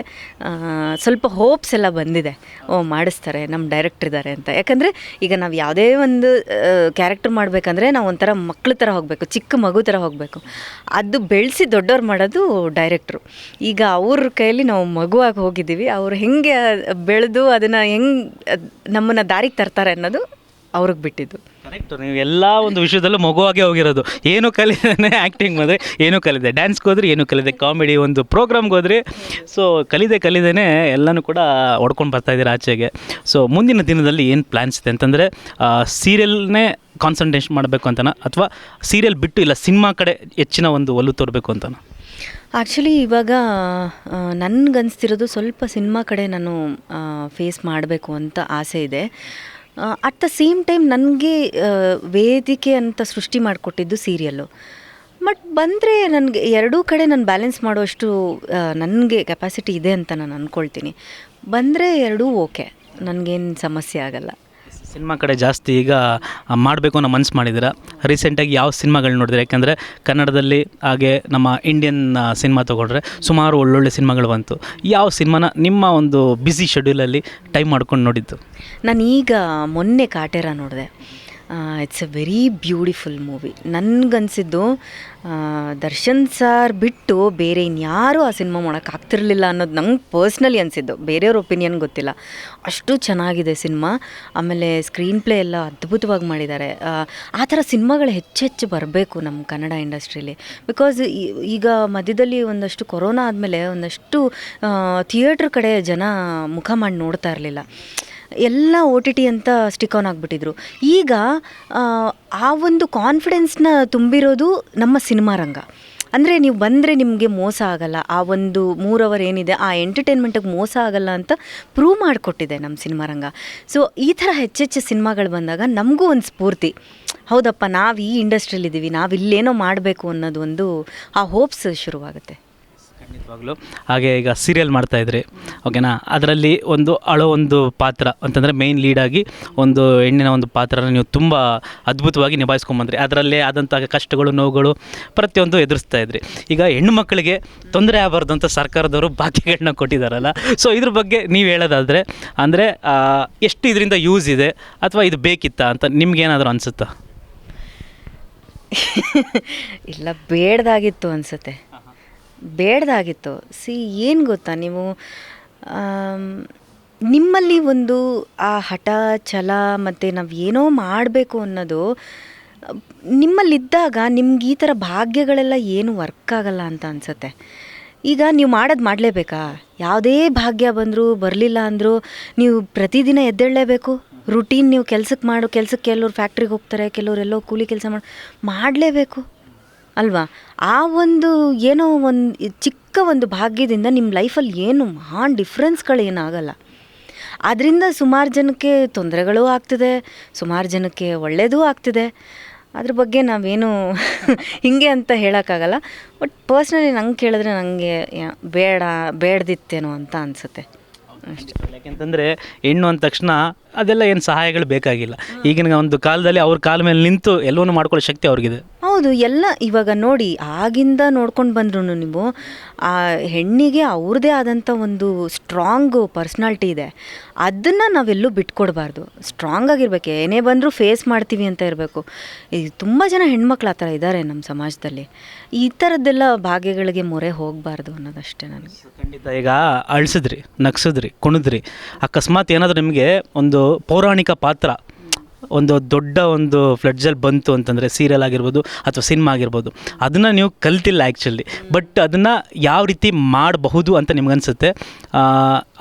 ಸ್ವಲ್ಪ ಹೋಪ್ಸ್ ಎಲ್ಲ ಬಂದಿದೆ, ಮಾಡಿಸ್ತಾರೆ, ನಮ್ಮ ಡೈರೆಕ್ಟ್ರ್ ಇದ್ದಾರೆ ಅಂತ. ಯಾಕಂದರೆ ಈಗ ನಾವು ಯಾವುದೇ ಒಂದು ಕ್ಯಾರೆಕ್ಟರ್ ಮಾಡಬೇಕಂದ್ರೆ ನಾವು ಒಂಥರ ಮಕ್ಳ ಥರ ಹೋಗಬೇಕು, ಚಿಕ್ಕ ಮಗು ಥರ ಹೋಗಬೇಕು. ಅದು ಬೆಳೆಸಿ ದೊಡ್ಡವ್ರು ಮಾಡೋದು ಡೈರೆಕ್ಟ್ರು. ಈಗ ಅವ್ರ ಕೈಯಲ್ಲಿ ನಾವು ಮಗುವಾಗಿ ಹೋಗಿದ್ದೀವಿ. ಅವ್ರು ಹೆಂಗೆ ಬೆಳೆದು ಅದನ್ನು ಹೆಂಗೆ ನಮ್ಮನ್ನು ದಾರಿಗೆ ತರ್ತಾರೆ ಅನ್ನೋದು ಅವ್ರಿಗೆ ಬಿಟ್ಟಿದ್ದು. ಕರೆಕ್ಟ್. ನೀವು ಎಲ್ಲ ಒಂದು ವಿಷಯದಲ್ಲೂ ಮಗುವಾಗೇ ಹೋಗಿರೋದು. ಏನು ಕಲಿದೇನೆ ಆ್ಯಕ್ಟಿಂಗ್ ಬಂದರೆ ಏನೂ ಕಲಿದೆ, ಡ್ಯಾನ್ಸ್ಗೆ ಹೋದ್ರೆ ಏನೂ ಕಲಿದೆ, ಕಾಮಿಡಿ ಒಂದು ಪ್ರೋಗ್ರಾಮ್ಗೆ ಹೋದ್ರಿ. ಸೊ ಕಲಿದೇನೆ ಎಲ್ಲನೂ ಕೂಡ ಹೊಡ್ಕೊಂಡು ಬರ್ತಾಯಿದ್ದೀರ ಆಚೆಗೆ. ಸೊ ಮುಂದಿನ ದಿನದಲ್ಲಿ ಏನು ಪ್ಲ್ಯಾನ್ಸ್ ಇದೆ ಅಂತಂದರೆ ಸೀರಿಯಲ್ನೇ ಕಾನ್ಸಂಟ್ರೇಷನ್ ಮಾಡಬೇಕು ಅಂತನಾ, ಅಥವಾ ಸೀರಿಯಲ್ ಬಿಟ್ಟು ಇಲ್ಲ ಸಿನಿಮಾ ಕಡೆ ಹೆಚ್ಚಿನ ಒಂದು ಒಲವು ತೋರಬೇಕು ಅಂತನಾ? ಆ್ಯಕ್ಚುಲಿ ಇವಾಗ ನನಗನ್ನಿಸ್ತಿರೋದು ಸ್ವಲ್ಪ ಸಿನಿಮಾ ಕಡೆ ನಾನು ಫೇಸ್ ಮಾಡಬೇಕು ಅಂತ ಆಸೆ ಇದೆ. ಅಟ್ ದ ಸೇಮ್ ಟೈಮ್ ನನಗೆ ವೇದಿಕೆ ಅಂತ ಸೃಷ್ಟಿ ಮಾಡಿಕೊಟ್ಟಿದ್ದು ಸೀರಿಯಲ್ಲು. ಬಟ್ ಬಂದರೆ ನನಗೆ ಎರಡೂ ಕಡೆ ನಾನು ಬ್ಯಾಲೆನ್ಸ್ ಮಾಡುವಷ್ಟು ನನಗೆ ಕೆಪಾಸಿಟಿ ಇದೆ ಅಂತ ನಾನು ಅಂದ್ಕೊಳ್ತೀನಿ. ಬಂದರೆ ಎರಡೂ ಓಕೆ, ನನಗೇನು ಸಮಸ್ಯೆ ಆಗಲ್ಲ. ಸಿನಿಮಾ ಕಡೆ ಜಾಸ್ತಿ ಈಗ ಮಾಡಬೇಕು ಅನ್ನೋ ಮನಸ್ಸು ಮಾಡಿದ್ದೀರಾ? ರೀಸೆಂಟಾಗಿ ಯಾವ ಸಿನಿಮಾಗಳು ನೋಡಿದ್ರೆ? ಯಾಕೆಂದರೆ ಕನ್ನಡದಲ್ಲಿ ಹಾಗೆ ನಮ್ಮ ಇಂಡಿಯನ್ ಸಿನಿಮಾ ತೊಗೊಂಡ್ರೆ ಸುಮಾರು ಒಳ್ಳೊಳ್ಳೆ ಸಿನಿಮಾಗಳು ಬಂತು. ಯಾವ ಸಿನಿಮಾನ ನಿಮ್ಮ ಒಂದು ಬ್ಯುಸಿ ಶೆಡ್ಯೂಲಲ್ಲಿ ಟೈಮ್ ಮಾಡ್ಕೊಂಡು ನೋಡಿದ್ದು? ನಾನು ಈಗ ಮೊನ್ನೆ ಕಾಟೇರ ನೋಡಿದೆ. It's a very beautiful movie. ನನಗನ್ಸಿದ್ದು ದರ್ಶನ್ ಸಾರ್ ಬಿಟ್ಟು ಬೇರೆ ಇನ್ಯಾರೂ ಆ ಸಿನಿಮಾ ಮಾಡೋಕ್ಕಾಗ್ತಿರ್ಲಿಲ್ಲ ಅನ್ನೋದು ನಂಗೆ ಪರ್ಸ್ನಲಿ ಅನಿಸಿದ್ದು. ಬೇರೆಯವ್ರ ಒಪಿನಿಯನ್ ಗೊತ್ತಿಲ್ಲ, ಅಷ್ಟು ಚೆನ್ನಾಗಿದೆ ಸಿನಿಮಾ. ಆಮೇಲೆ ಸ್ಕ್ರೀನ್ ಪ್ಲೇ ಎಲ್ಲ ಅದ್ಭುತವಾಗಿ ಮಾಡಿದ್ದಾರೆ. ಆ ಥರ ಸಿನಿಮಾಗಳು ಹೆಚ್ಚೆಚ್ಚು ಬರಬೇಕು ನಮ್ಮ ಕನ್ನಡ ಇಂಡಸ್ಟ್ರೀಲಿ. ಬಿಕಾಸ್ ಈಗ ಮಧ್ಯದಲ್ಲಿ ಒಂದಷ್ಟು ಕೊರೋನಾ ಆದಮೇಲೆ ಒಂದಷ್ಟು ಥಿಯೇಟ್ರ್ ಕಡೆ ಜನ ಮುಖ ಮಾಡಿ ನೋಡ್ತಾ ಇರಲಿಲ್ಲ. ಎಲ್ಲ OTT ಅಂತ ಸ್ಟಿಕ್ ಆನ್ ಆಗಿಬಿಟ್ಟಿದ್ರು. ಈಗ ಆ ಒಂದು ಕಾನ್ಫಿಡೆನ್ಸ್ನ ತುಂಬಿರೋದು ನಮ್ಮ ಸಿನಿಮಾ ರಂಗ. ಅಂದರೆ ನೀವು ಬಂದರೆ ನಿಮಗೆ ಮೋಸ ಆಗಲ್ಲ, ಆ ಒಂದು 3 ಅವರ್ ಏನಿದೆ ಆ ಎಂಟರ್ಟೈನ್ಮೆಂಟಿಗೆ ಮೋಸ ಆಗಲ್ಲ ಅಂತ ಪ್ರೂವ್ ಮಾಡಿಕೊಟ್ಟಿದೆ ನಮ್ಮ ಸಿನಿಮಾ ರಂಗ. ಸೊ ಈ ಥರ ಹೆಚ್ಚೆಚ್ಚು ಸಿನಿಮಾಗಳು ಬಂದಾಗ ನಮಗೂ ಒಂದು ಸ್ಫೂರ್ತಿ, ಹೌದಪ್ಪ ನಾವು ಈ ಇಂಡಸ್ಟ್ರಿಯಲ್ಲಿದ್ದೀವಿ, ನಾವು ಇಲ್ಲೇನೋ ಮಾಡಬೇಕು ಅನ್ನೋದು ಒಂದು ಆ ಹೋಪ್ಸ್ ಶುರುವಾಗುತ್ತೆ. ಖಂಡಿತವಾಗ್ಲೂ. ಹಾಗೆ ಈಗ ಸೀರಿಯಲ್ ಮಾಡ್ತಾಯಿದ್ರಿ, ಓಕೆನಾ? ಅದರಲ್ಲಿ ಒಂದು ಪಾತ್ರ ಅಂತಂದರೆ ಮೇಯ್ನ್ ಲೀಡಾಗಿ ಒಂದು ಹೆಣ್ಣಿನ ಒಂದು ಪಾತ್ರನ ನೀವು ತುಂಬ ಅದ್ಭುತವಾಗಿ ನಿಭಾಯಿಸ್ಕೊಂಬಂದ್ರಿ. ಅದರಲ್ಲೇ ಆದಂಥ ಕಷ್ಟಗಳು, ನೋವುಗಳು ಪ್ರತಿಯೊಂದು ಎದುರಿಸ್ತಾ ಇದ್ರಿ. ಈಗ ಹೆಣ್ಣು ಮಕ್ಕಳಿಗೆ ತೊಂದರೆ ಆಗಬಾರ್ದು ಅಂತ ಸರ್ಕಾರದವರು ಭಾಗ್ಯಗಳನ್ನ ಕೊಟ್ಟಿದ್ದಾರಲ್ಲ, ಸೊ ಇದ್ರ ಬಗ್ಗೆ ನೀವು ಹೇಳೋದಾದರೆ ಅಂದರೆ ಎಷ್ಟು ಇದರಿಂದ ಯೂಸ್ ಇದೆ ಅಥವಾ ಇದು ಬೇಕಿತ್ತಾ ಅಂತ ನಿಮ್ಗೇನಾದರೂ ಅನಿಸುತ್ತಾ? ಇಲ್ಲ, ಬೇಡ್ದಾಗಿತ್ತು ಅನಿಸುತ್ತೆ, ಬೇಡ್ದಾಗಿತ್ತು. ಏನು ಗೊತ್ತಾ, ನೀವು ನಿಮ್ಮಲ್ಲಿ ಒಂದು ಆ ಹಠ ಛಲ ಮತ್ತು ನಾವು ಏನೋ ಮಾಡಬೇಕು ಅನ್ನೋದು ನಿಮ್ಮಲ್ಲಿದ್ದಾಗ ನಿಮ್ಗೆ ಈ ಥರ ಭಾಗ್ಯಗಳೆಲ್ಲ ಏನು ವರ್ಕ್ ಆಗಲ್ಲ ಅಂತ ಅನಿಸುತ್ತೆ. ಈಗ ನೀವು ಮಾಡೋದು ಮಾಡಲೇಬೇಕಾ? ಯಾವುದೇ ಭಾಗ್ಯ ಬಂದರೂ ಬರಲಿಲ್ಲ ಅಂದರೂ ನೀವು ಪ್ರತಿದಿನ ಎದ್ದೇಳಲೇಬೇಕು. ರುಟೀನ್ ನೀವು ಕೆಲಸಕ್ಕೆ ಕೆಲವ್ರು ಫ್ಯಾಕ್ಟ್ರಿಗೆ ಹೋಗ್ತಾರೆ, ಕೆಲವ್ರು ಎಲ್ಲೋ ಕೂಲಿ ಕೆಲಸ ಮಾಡಲೇಬೇಕು ಅಲ್ವಾ? ಆ ಒಂದು ಏನೋ ಒಂದು ಚಿಕ್ಕ ಒಂದು ಭಾಗ್ಯದಿಂದ ನಿಮ್ಮ ಲೈಫಲ್ಲಿ ಏನು ಮಹಾನ್ ಡಿಫ್ರೆನ್ಸ್ಗಳೇನಾಗಲ್ಲ. ಅದರಿಂದ ಸುಮಾರು ಜನಕ್ಕೆ ತೊಂದರೆಗಳೂ ಆಗ್ತಿದೆ, ಸುಮಾರು ಜನಕ್ಕೆ ಒಳ್ಳೆಯದೂ ಆಗ್ತಿದೆ. ಅದ್ರ ಬಗ್ಗೆ ನಾವೇನು ಹೀಗೆ ಅಂತ ಹೇಳೋಕ್ಕಾಗಲ್ಲ. ಬಟ್ ಪರ್ಸ್ನಲಿ ನಂಗೆ ಕೇಳಿದ್ರೆ ನನಗೆ ಬೇಡದಿತ್ತೇನೋ ಅಂತ ಅನಿಸುತ್ತೆ ಅಷ್ಟೇ. ಯಾಕೆಂತಂದರೆ ಹೆಣ್ಣು ಅಂದ ತಕ್ಷಣ ಅದೆಲ್ಲ ಏನು ಸಹಾಯಗಳು ಬೇಕಾಗಿಲ್ಲ. ಈಗಿನ ಒಂದು ಕಾಲದಲ್ಲಿ ಅವ್ರ ಕಾಲ ಮೇಲೆ ನಿಂತು ಎಲ್ಲವನ್ನೂ ಮಾಡ್ಕೊಳ್ಳೋ ಶಕ್ತಿ ಅವ್ರಿಗಿದೆ. ಹೌದು, ಎಲ್ಲ ಇವಾಗ ನೋಡಿ, ಆಗಿಂದ ನೋಡ್ಕೊಂಡು ಬಂದ್ರು ನೀವು ಆ ಹೆಣ್ಣಿಗೆ ಅವ್ರದ್ದೇ ಆದಂಥ ಒಂದು ಸ್ಟ್ರಾಂಗು ಪರ್ಸ್ನಾಲಿಟಿ ಇದೆ. ಅದನ್ನು ನಾವೆಲ್ಲೂ ಬಿಟ್ಕೊಡ್ಬಾರ್ದು. ಸ್ಟ್ರಾಂಗ್ ಆಗಿರ್ಬೇಕು, ಏನೇ ಬಂದರೂ ಫೇಸ್ ಮಾಡ್ತೀವಿ ಅಂತ ಇರಬೇಕು. ಈಗ ತುಂಬ ಜನ ಹೆಣ್ಮಕ್ಳು ಆ ಥರ ಇದ್ದಾರೆ ನಮ್ಮ ಸಮಾಜದಲ್ಲಿ. ಈ ಥರದ್ದೆಲ್ಲ ಭಾಗ್ಯಗಳಿಗೆ ಮೊರೆ ಹೋಗಬಾರ್ದು ಅನ್ನೋದಷ್ಟೇ ನನಗೆ. ಖಂಡಿತ. ಈಗ ಅಳಿಸಿದ್ರಿ, ನಗ್ಸಿದ್ರಿ, ಕುಣಿದ್ರಿ, ಅಕಸ್ಮಾತ್ ಏನಾದರೂ ನಿಮಗೆ ಒಂದು ಪೌರಾಣಿಕ ಪಾತ್ರ ಒಂದು ದೊಡ್ಡ ಒಂದು ಫ್ಲಡ್ಜಲ್ಲಿ ಬಂತು ಅಂತಂದರೆ ಸೀರಿಯಲ್ ಆಗಿರ್ಬೋದು ಅಥವಾ ಸಿನಿಮಾ ಆಗಿರ್ಬೋದು, ಅದನ್ನು ನೀವು ಕಲ್ತಿಲ್ಲ ಆ್ಯಕ್ಚುಲಿ, ಬಟ್ ಅದನ್ನು ಯಾವ ರೀತಿ ಮಾಡಬಹುದು ಅಂತ ನಿಮ್ಗನ್ಸುತ್ತೆ?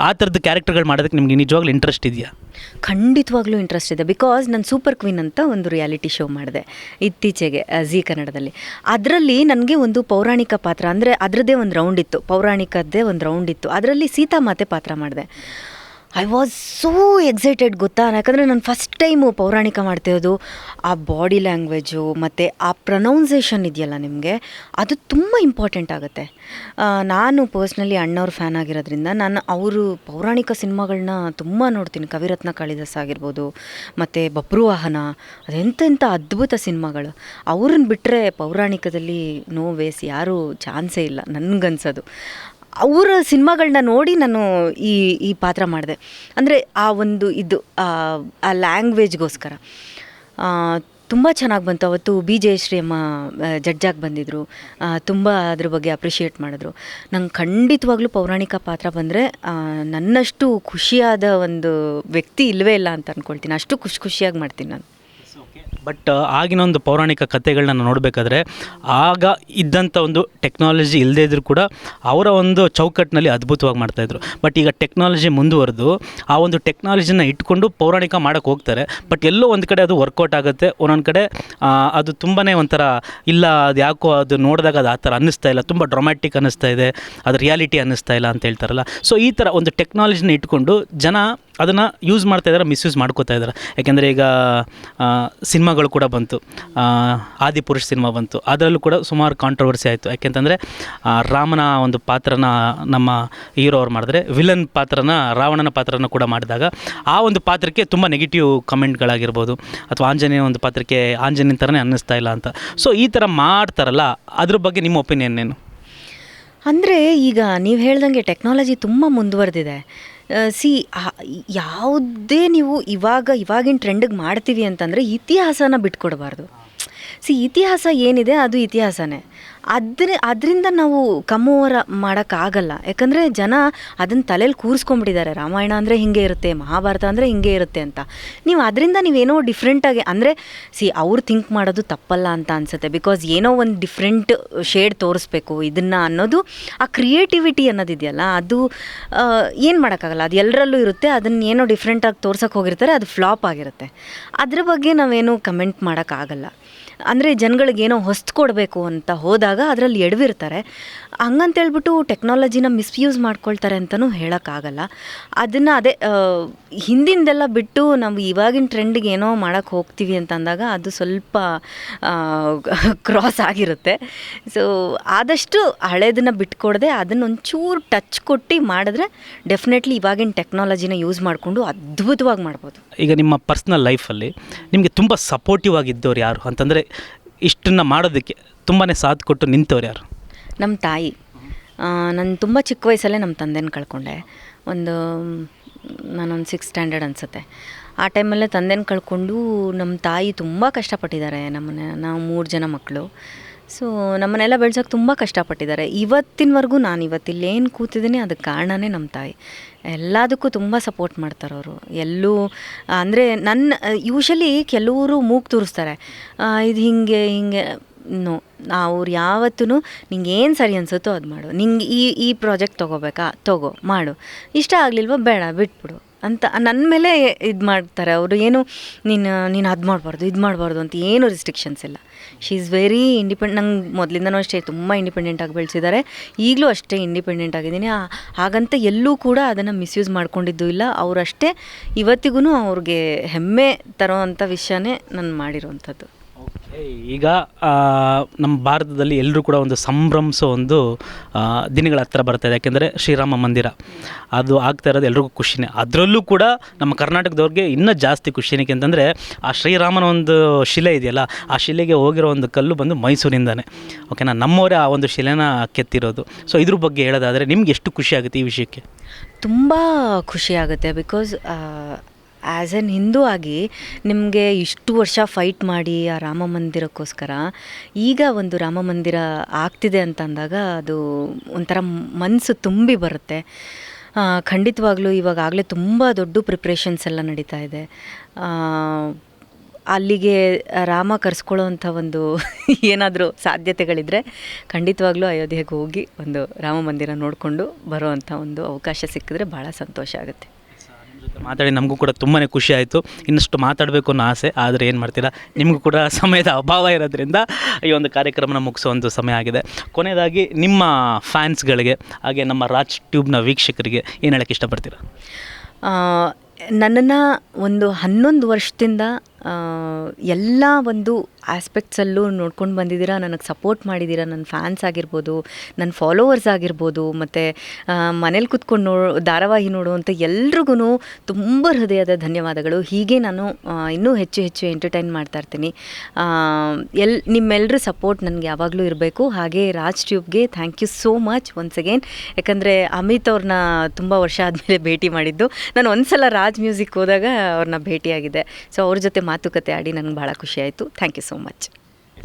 ಆ ಥರದ್ದು ಕ್ಯಾರೆಕ್ಟರ್ಗಳು ಮಾಡೋದಕ್ಕೆ ನಿಮ್ಗೆ ನಿಜವಾಗ್ಲೂ ಇಂಟ್ರೆಸ್ಟ್ ಇದೆಯಾ? ಖಂಡಿತವಾಗ್ಲೂ ಇಂಟ್ರೆಸ್ಟ್ ಇದೆ. ಬಿಕಾಸ್ ನಾನು ಸೂಪರ್ ಕ್ವೀನ್ ಅಂತ ಒಂದು ರಿಯಾಲಿಟಿ ಶೋ ಮಾಡಿದೆ ಇತ್ತೀಚೆಗೆ ಝೀ ಕನ್ನಡದಲ್ಲಿ. ಅದರಲ್ಲಿ ನನಗೆ ಒಂದು ಪೌರಾಣಿಕ ಪಾತ್ರ, ಅಂದರೆ ಅದರದ್ದೇ ಒಂದು ರೌಂಡ್ ಇತ್ತು, ಪೌರಾಣಿಕದ್ದೇ ಒಂದು ರೌಂಡ್ ಇತ್ತು. ಅದರಲ್ಲಿ ಸೀತಾಮಾತೆ ಪಾತ್ರ ಮಾಡಿದೆ. ಐ ವಾಸ್ ಸೋ ಎಕ್ಸೈಟೆಡ್ ಗೊತ್ತಾ, ಯಾಕಂದರೆ ನಾನು ಫಸ್ಟ್ ಟೈಮು ಪೌರಾಣಿಕ ಮಾಡ್ತಿರೋದು. ಆ ಬಾಡಿ ಲ್ಯಾಂಗ್ವೇಜು ಮತ್ತು ಆ ಪ್ರೊನೌನ್ಸೇಷನ್ ಇದೆಯಲ್ಲ ನಿಮಗೆ, ಅದು ತುಂಬ ಇಂಪಾರ್ಟೆಂಟ್ ಆಗುತ್ತೆ. ನಾನು ಪರ್ಸ್ನಲಿ ಅಣ್ಣವ್ರ ಫ್ಯಾನ್ ಆಗಿರೋದ್ರಿಂದ ನಾನು ಅವರು ಪೌರಾಣಿಕ ಸಿನಿಮಾಗಳನ್ನ ತುಂಬ ನೋಡ್ತೀನಿ. ಕವಿರತ್ನ ಕಾಳಿದಾಸ ಆಗಿರ್ಬೋದು, ಮತ್ತು ಬಬ್ರುವಾಹನ, ಅದೆಂತೆಂಥ ಅದ್ಭುತ ಸಿನಿಮಾಗಳು. ಅವ್ರನ್ನ ಬಿಟ್ಟರೆ ಪೌರಾಣಿಕದಲ್ಲಿ ನೋ ವೇಸ್, ಯಾರೂ ಚಾನ್ಸೇ ಇಲ್ಲ ನನಗನ್ಸೋದು. ಅವರ ಸಿನಿಮಾಗಳನ್ನ ನೋಡಿ ನಾನು ಈ ಪಾತ್ರ ಮಾಡಿದೆ. ಅಂದರೆ ಆ ಒಂದು ಇದು ಆ ಲ್ಯಾಂಗ್ವೇಜ್ಗೋಸ್ಕರ ತುಂಬ ಚೆನ್ನಾಗಿ ಬಂತು. ಅವತ್ತು ಬಿ ಜಯಶ್ರೀ ಅಮ್ಮ ಜಡ್ಜಾಗಿ ಬಂದಿದ್ದರು, ತುಂಬ ಅದ್ರ ಬಗ್ಗೆ ಅಪ್ರಿಷಿಯೇಟ್ ಮಾಡಿದ್ರು. ನಂಗೆ ಖಂಡಿತವಾಗ್ಲೂ ಪೌರಾಣಿಕ ಪಾತ್ರ ಬಂದರೆ ನನ್ನಷ್ಟು ಖುಷಿಯಾದ ಒಂದು ವ್ಯಕ್ತಿ ಇಲ್ಲವೇ ಇಲ್ಲ ಅಂತ ಅಂದ್ಕೊಳ್ತೀನಿ. ಅಷ್ಟು ಖುಷಿಯಾಗಿ ಮಾಡ್ತೀನಿ ನಾನು. ಬಟ್ ಆಗಿನ ಒಂದು ಪೌರಾಣಿಕ ಕಥೆಗಳನ್ನ ನೋಡಬೇಕಾದ್ರೆ ಆಗ ಇದ್ದಂಥ ಒಂದು ಟೆಕ್ನಾಲಜಿ ಇಲ್ಲದೇ ಇದ್ದರೂ ಕೂಡ ಅವರ ಒಂದು ಚೌಕಟ್ಟಿನಲ್ಲಿ ಅದ್ಭುತವಾಗಿ ಮಾಡ್ತಾಯಿದ್ರು. ಬಟ್ ಈಗ ಟೆಕ್ನಾಲಜಿ ಮುಂದುವರೆದು ಆ ಒಂದು ಟೆಕ್ನಾಲಜಿನ ಇಟ್ಕೊಂಡು ಪೌರಾಣಿಕ ಮಾಡೋಕ್ಕೆ ಹೋಗ್ತಾರೆ. ಬಟ್ ಎಲ್ಲೋ ಒಂದು ಕಡೆ ಅದು ವರ್ಕೌಟ್ ಆಗುತ್ತೆ, ಒಂದೊಂದು ಕಡೆ ಅದು ತುಂಬಾ ಒಂಥರ ಇಲ್ಲ, ಅದು ಯಾಕೋ ಅದು ನೋಡಿದಾಗ ಅದು ಆ ಥರ ಅನ್ನಿಸ್ತಾ ಇಲ್ಲ, ತುಂಬ ಡ್ರೊಮ್ಯಾಟಿಕ್ ಅನ್ನಿಸ್ತಾ ಇದೆ, ಅದು ರಿಯಾಲಿಟಿ ಅನ್ನಿಸ್ತಾ ಇಲ್ಲ ಅಂತ ಹೇಳ್ತಾರಲ್ಲ. ಸೊ ಈ ಥರ ಒಂದು ಟೆಕ್ನಾಲಜಿನ ಇಟ್ಕೊಂಡು ಜನ ಅದನ್ನು ಯೂಸ್ ಮಾಡ್ತಾಯಿದ್ದಾರೆ, ಮಿಸ್ಯೂಸ್ ಮಾಡ್ಕೋತಾ ಇದ್ದಾರೆ. ಯಾಕೆಂದರೆ ಈಗ ಸಿನಿಮಾಗಳು ಕೂಡ ಬಂತು, ಆದಿಪುರುಷ್ ಸಿನಿಮಾ ಬಂತು, ಅದರಲ್ಲೂ ಕೂಡ ಸುಮಾರು ಕಾಂಟ್ರವರ್ಸಿ ಆಯಿತು. ಯಾಕೆಂತಂದರೆ ರಾಮನ ಒಂದು ಪಾತ್ರನ ನಮ್ಮ ಹೀರೋ ಅವ್ರು ಮಾಡಿದ್ರೆ, ವಿಲನ್ ಪಾತ್ರನ ರಾವಣನ ಪಾತ್ರನ ಕೂಡ ಮಾಡಿದಾಗ ಆ ಒಂದು ಪಾತ್ರಕ್ಕೆ ತುಂಬ ನೆಗೆಟಿವ್ ಕಮೆಂಟ್ಗಳಾಗಿರ್ಬೋದು, ಅಥವಾ ಆಂಜನೇಯ ಒಂದು ಪಾತ್ರಕ್ಕೆ ಆಂಜನೇಯನ ಥರನೇ ಅನ್ನಿಸ್ತಾ ಇಲ್ಲ ಅಂತ. ಸೊ ಈ ಥರ ಮಾಡ್ತಾರಲ್ಲ, ಅದ್ರ ಬಗ್ಗೆ ನಿಮ್ಮ ಒಪಿನಿಯನ್ ಏನು? ಅಂದರೆ ಈಗ ನೀವು ಹೇಳ್ದಂಗೆ ಟೆಕ್ನಾಲಜಿ ತುಂಬ ಮುಂದುವರೆದಿದೆ. ಯಾವುದೇ ನೀವು ಇವಾಗಿನ ಟ್ರೆಂಡಿಗೆ ಮಾಡ್ತೀವಿ ಅಂತಂದರೆ ಇತಿಹಾಸನ ಬಿಟ್ಕೊಡ್ಬಾರ್ದು. ಇತಿಹಾಸ ಏನಿದೆ ಅದು ಇತಿಹಾಸನೇ. ಅದರಿಂದ ನಾವು ಕಮ್ಮೋವರ ಮಾಡೋಕ್ಕಾಗಲ್ಲ. ಯಾಕಂದರೆ ಜನ ಅದನ್ನು ತಲೆಯಲ್ಲಿ ಕೂರಿಸ್ಕೊಂಬಿಟ್ಟಿದ್ದಾರೆ. ರಾಮಾಯಣ ಅಂದರೆ ಹಿಂಗೆ ಇರುತ್ತೆ, ಮಹಾಭಾರತ ಅಂದರೆ ಹಿಂಗೆ ಇರುತ್ತೆ ಅಂತ. ನೀವು ಅದರಿಂದ ನೀವೇನೋ ಡಿಫ್ರೆಂಟಾಗಿ, ಅಂದರೆ ಅವ್ರು ಥಿಂಕ್ ಮಾಡೋದು ತಪ್ಪಲ್ಲ ಅಂತ ಅನಿಸುತ್ತೆ. ಬಿಕಾಸ್ ಏನೋ ಒಂದು ಡಿಫ್ರೆಂಟ್ ಶೇಡ್ ತೋರಿಸ್ಬೇಕು ಇದನ್ನು ಅನ್ನೋದು, ಆ ಕ್ರಿಯೇಟಿವಿಟಿ ಅನ್ನೋದಿದೆಯಲ್ಲ, ಅದು ಏನು ಮಾಡೋಕ್ಕಾಗಲ್ಲ. ಅದು ಎಲ್ಲರಲ್ಲೂ ಇರುತ್ತೆ. ಅದನ್ನು ಏನೋ ಡಿಫ್ರೆಂಟಾಗಿ ತೋರ್ಸೋಕೆ ಹೋಗಿರ್ತಾರೆ, ಅದು ಫ್ಲಾಪ್ ಆಗಿರುತ್ತೆ. ಅದ್ರ ಬಗ್ಗೆ ನಾವೇನು ಕಮೆಂಟ್ ಮಾಡೋಕ್ಕಾಗಲ್ಲ. ಅಂದರೆ ಜನಗಳಿಗೇನೋ ಹೊಸ್ತು ಕೊಡಬೇಕು ಅಂತ ಹೋದಾಗ ಅದರಲ್ಲಿ ಎಡವಿರ್ತಾರೆ. ಹಂಗಂತೇಳ್ಬಿಟ್ಟು ಟೆಕ್ನಾಲಜಿನ ಮಿಸ್ಯೂಸ್ ಮಾಡ್ಕೊಳ್ತಾರೆ ಅಂತಲೂ ಹೇಳೋಕ್ಕಾಗಲ್ಲ. ಅದನ್ನು ಅದೇ ಹಿಂದಿಂದೆಲ್ಲ ಬಿಟ್ಟು ನಾವು ಇವಾಗಿನ ಟ್ರೆಂಡಿಗೆ ಏನೋ ಮಾಡೋಕ್ಕೆ ಹೋಗ್ತೀವಿ ಅಂತ ಅಂದಾಗ ಅದು ಸ್ವಲ್ಪ ಕ್ರಾಸ್ ಆಗಿರುತ್ತೆ. ಸೊ ಆದಷ್ಟು ಹಳೇದನ್ನು ಬಿಟ್ಕೊಡದೆ ಅದನ್ನು ಒಂಚೂರು ಟಚ್ ಕೊಟ್ಟು ಮಾಡಿದ್ರೆ ಡೆಫಿನೆಟ್ಲಿ ಇವಾಗಿನ ಟೆಕ್ನಾಲಜಿನ ಯೂಸ್ ಮಾಡಿಕೊಂಡು ಅದ್ಭುತವಾಗಿ ಮಾಡ್ಬೋದು. ಈಗ ನಿಮ್ಮ ಪರ್ಸ್ನಲ್ ಲೈಫಲ್ಲಿ ನಿಮಗೆ ತುಂಬ ಸಪೋರ್ಟಿವ್ ಆಗಿದ್ದವ್ರು ಯಾರು ಅಂತಂದರೆ, ಇಷ್ಟನ್ನು ಮಾಡೋದಕ್ಕೆ ತುಂಬಾ ಸಾಥ್ ಕೊಟ್ಟು ನಿಂತವ್ರು ಯಾರು? ನಮ್ಮ ತಾಯಿ. ನಾನು ತುಂಬ ಚಿಕ್ಕ ವಯಸ್ಸಲ್ಲೇ ನಮ್ಮ ತಂದೆನ ಕಳ್ಕೊಂಡೆ. ನಾನೊಂದು 6th ಸ್ಟ್ಯಾಂಡರ್ಡ್ ಅನಿಸುತ್ತೆ. ಆ ಟೈಮಲ್ಲೇ ತಂದೆನ ಕಳ್ಕೊಂಡು ನಮ್ಮ ತಾಯಿ ತುಂಬ ಕಷ್ಟಪಟ್ಟಿದ್ದಾರೆ. ನಾವು 3 ಜನ ಮಕ್ಕಳು. ಸೊ ನಮ್ಮನ್ನೆಲ್ಲ ಬೆಳ್ಸೋಕೆ ತುಂಬ ಕಷ್ಟಪಟ್ಟಿದ್ದಾರೆ. ಇವತ್ತಿನವರೆಗೂ ನಾನು ಇವತ್ತಿಲ್ಲೇನು ಕೂತಿದ್ದೀನಿ ಅದಕ್ಕೆ ಕಾರಣವೇ ನಮ್ಮ ತಾಯಿ. ಎಲ್ಲದಕ್ಕೂ ತುಂಬ ಸಪೋರ್ಟ್ ಮಾಡ್ತಾರೆ ಅವರು. ಎಲ್ಲೂ ಅಂದರೆ ಯೂಶಲಿ ಕೆಲವರು ಮೂಗು ತೂರಿಸ್ತಾರೆ, ಇದು ಹಿಂಗೆ ನೋ, ಅವ್ರು ಯಾವತ್ತೂ ನಿಂಗೆ ಏನು ಸರಿ ಅನಿಸುತ್ತೋ ಅದು ಮಾಡು, ನಿಂಗೆ ಈ ಪ್ರಾಜೆಕ್ಟ್ ತೊಗೋಬೇಕಾ ತೊಗೋ ಮಾಡು, ಇಷ್ಟ ಆಗಲಿಲ್ವ ಬೇಡ ಬಿಟ್ಬಿಡು ಅಂತ ನನ್ನ ಮೇಲೆ ಇದು ಮಾಡ್ತಾರೆ ಅವರು. ಏನು ನೀನು ಅದು ಮಾಡಬಾರ್ದು ಇದು ಮಾಡಬಾರ್ದು ಅಂತ ಏನೂ ರಿಸ್ಟ್ರಿಕ್ಷನ್ಸ್ ಇಲ್ಲ. She is very independent. ನಂಗೆ ಮೊದಲಿಂದನೂ ಅಷ್ಟೇ ತುಂಬ ಇಂಡಿಪೆಂಡೆಂಟಾಗಿ ಬೆಳೆಸಿದ್ದಾರೆ. ಈಗಲೂ ಅಷ್ಟೇ ಇಂಡಿಪೆಂಡೆಂಟ್ ಆಗಿದ್ದೀನಿ. ಹಾಗಂತ ಎಲ್ಲೂ ಕೂಡ ಅದನ್ನು ಮಿಸ್ಯೂಸ್ ಮಾಡ್ಕೊಂಡಿದ್ದು ಇಲ್ಲ. ಅವರಷ್ಟೇ ಇವತ್ತಿಗೂ ಅವ್ರಿಗೆ ಹೆಮ್ಮೆ ತರೋವಂಥ ವಿಷಯನೇ ನಾನು ಮಾಡಿರೋವಂಥದ್ದು. ಈಗ ನಮ್ಮ ಭಾರತದಲ್ಲಿ ಎಲ್ಲರೂ ಕೂಡ ಒಂದು ಸಂಭ್ರಮಿಸೋ ಒಂದು ದಿನಗಳ ಹತ್ರ ಬರ್ತಾಯಿದೆ. ಯಾಕೆಂದರೆ ಶ್ರೀರಾಮ ಮಂದಿರ ಅದು ಆಗ್ತಾ ಇರೋದು ಎಲ್ರಿಗೂ ಖುಷಿನೇ. ಅದರಲ್ಲೂ ಕೂಡ ನಮ್ಮ ಕರ್ನಾಟಕದವ್ರಿಗೆ ಇನ್ನೂ ಜಾಸ್ತಿ ಖುಷಿನೇ. ಅಂತಂದರೆ ಆ ಶ್ರೀರಾಮನ ಒಂದು ಶಿಲೆ ಇದೆಯಲ್ಲ, ಆ ಶಿಲೆಗೆ ಹೋಗಿರೋ ಒಂದು ಕಲ್ಲು ಬಂದು ಮೈಸೂರಿಂದನೇ. ಓಕೆನಾ, ನಮ್ಮವರೇ ಆ ಒಂದು ಶಿಲೆನ ಕೆತ್ತಿರೋದು. ಸೊ ಇದ್ರ ಬಗ್ಗೆ ಹೇಳೋದಾದರೆ ನಿಮ್ಗೆ ಎಷ್ಟು ಖುಷಿ ಆಗುತ್ತೆ ಈ ವಿಷಯಕ್ಕೆ? ತುಂಬ ಖುಷಿಯಾಗುತ್ತೆ. ಬಿಕಾಸ್ ಆ್ಯಸ್ ಎನ್ ಹಿಂದೂ ಆಗಿ ನಿಮಗೆ ಇಷ್ಟು ವರ್ಷ ಫೈಟ್ ಮಾಡಿ ಆ ರಾಮ ಮಂದಿರಕ್ಕೋಸ್ಕರ ಈಗ ಒಂದು ರಾಮ ಮಂದಿರ ಆಗ್ತಿದೆ ಅಂತ ಅಂದಾಗ ಅದು ಒಂಥರ ಮನಸ್ಸು ತುಂಬಿ ಬರುತ್ತೆ. ಖಂಡಿತವಾಗ್ಲೂ ಇವಾಗಲೇ ತುಂಬ ದೊಡ್ಡ ಪ್ರಿಪ್ರೇಷನ್ಸ್ ಎಲ್ಲ ನಡೀತಾ ಇದೆ. ಅಲ್ಲಿಗೆ ರಾಮ ಕರೆಸ್ಕೊಳ್ಳೋ ಅಂಥ ಒಂದು ಏನಾದರೂ ಸಾಧ್ಯತೆಗಳಿದ್ದರೆ ಖಂಡಿತವಾಗ್ಲೂ ಅಯೋಧ್ಯೆಗೆ ಹೋಗಿ ಒಂದು ರಾಮ ಮಂದಿರ ನೋಡಿಕೊಂಡು ಬರೋ ಅಂಥ ಒಂದು ಅವಕಾಶ ಸಿಕ್ಕಿದ್ರೆ ಭಾಳ ಸಂತೋಷ ಆಗುತ್ತೆ. ಮಾತಾಡಿ ನಮಗೂ ಕೂಡ ತುಂಬಾ ಖುಷಿ ಆಯಿತು. ಇನ್ನಷ್ಟು ಮಾತಾಡಬೇಕು ಅನ್ನೋ ಆಸೆ, ಆದರೆ ಏನು ಮಾಡ್ತೀರಾ, ನಿಮಗೂ ಕೂಡ ಸಮಯದ ಅಭಾವ ಇರೋದ್ರಿಂದ ಈ ಒಂದು ಕಾರ್ಯಕ್ರಮನ ಮುಗಿಸೋ ಒಂದು ಸಮಯ ಆಗಿದೆ. ಕೊನೆಯದಾಗಿ ನಿಮ್ಮ ಫ್ಯಾನ್ಸ್ಗಳಿಗೆ ಹಾಗೆ ನಮ್ಮ ರಾಜ್ ಟ್ಯೂಬ್ನ ವೀಕ್ಷಕರಿಗೆ ಏನು ಹೇಳೋಕ್ಕೆ ಇಷ್ಟಪಡ್ತೀರಾ? ನನ್ನನ್ನು ಒಂದು 11 ವರ್ಷದಿಂದ ಎಲ್ಲ ಒಂದು ಆಸ್ಪೆಕ್ಟ್ಸಲ್ಲೂ ನೋಡ್ಕೊಂಡು ಬಂದಿದ್ದೀರಾ, ನನಗೆ ಸಪೋರ್ಟ್ ಮಾಡಿದ್ದೀರಾ. ನನ್ನ ಫ್ಯಾನ್ಸ್ ಆಗಿರ್ಬೋದು, ನನ್ನ ಫಾಲೋವರ್ಸ್ ಆಗಿರ್ಬೋದು, ಮತ್ತು ಮನೇಲಿ ಕೂತ್ಕೊಂಡು ಧಾರಾವಾಹಿ ನೋಡುವಂಥ ಎಲ್ರಿಗೂ ತುಂಬ ಹೃದಯದ ಧನ್ಯವಾದಗಳು. ಹೀಗೆ ನಾನು ಇನ್ನೂ ಹೆಚ್ಚು ಹೆಚ್ಚು ಎಂಟರ್ಟೈನ್ ಮಾಡ್ತಾಯಿರ್ತೀನಿ. ನಿಮ್ಮೆಲ್ಲರ ಸಪೋರ್ಟ್ ನನಗೆ ಯಾವಾಗಲೂ ಇರಬೇಕು. ಹಾಗೆ ರಾಜ್ ಟ್ಯೂಬ್ಗೆ thank you so much once again. ಯಾಕಂದರೆ ಅಮಿತ್ ಅವ್ರನ್ನ ತುಂಬ ವರ್ಷ ಆದಮೇಲೆ ಭೇಟಿ ಮಾಡಿದ್ದು. ನಾನು ಒಂದು ಸಲ ರಾಜ್ ಮ್ಯೂಸಿಕ್ ಹೋದಾಗ ಅವ್ರನ್ನ ಭೇಟಿಯಾಗಿದೆ. ಸೊ ಅವ್ರ ಜೊತೆ ಮಾತುಕತೆ ಆಡಿ ನನಗೆ ಭಾಳ ಖುಷಿ ಆಯಿತು. Thank you so much.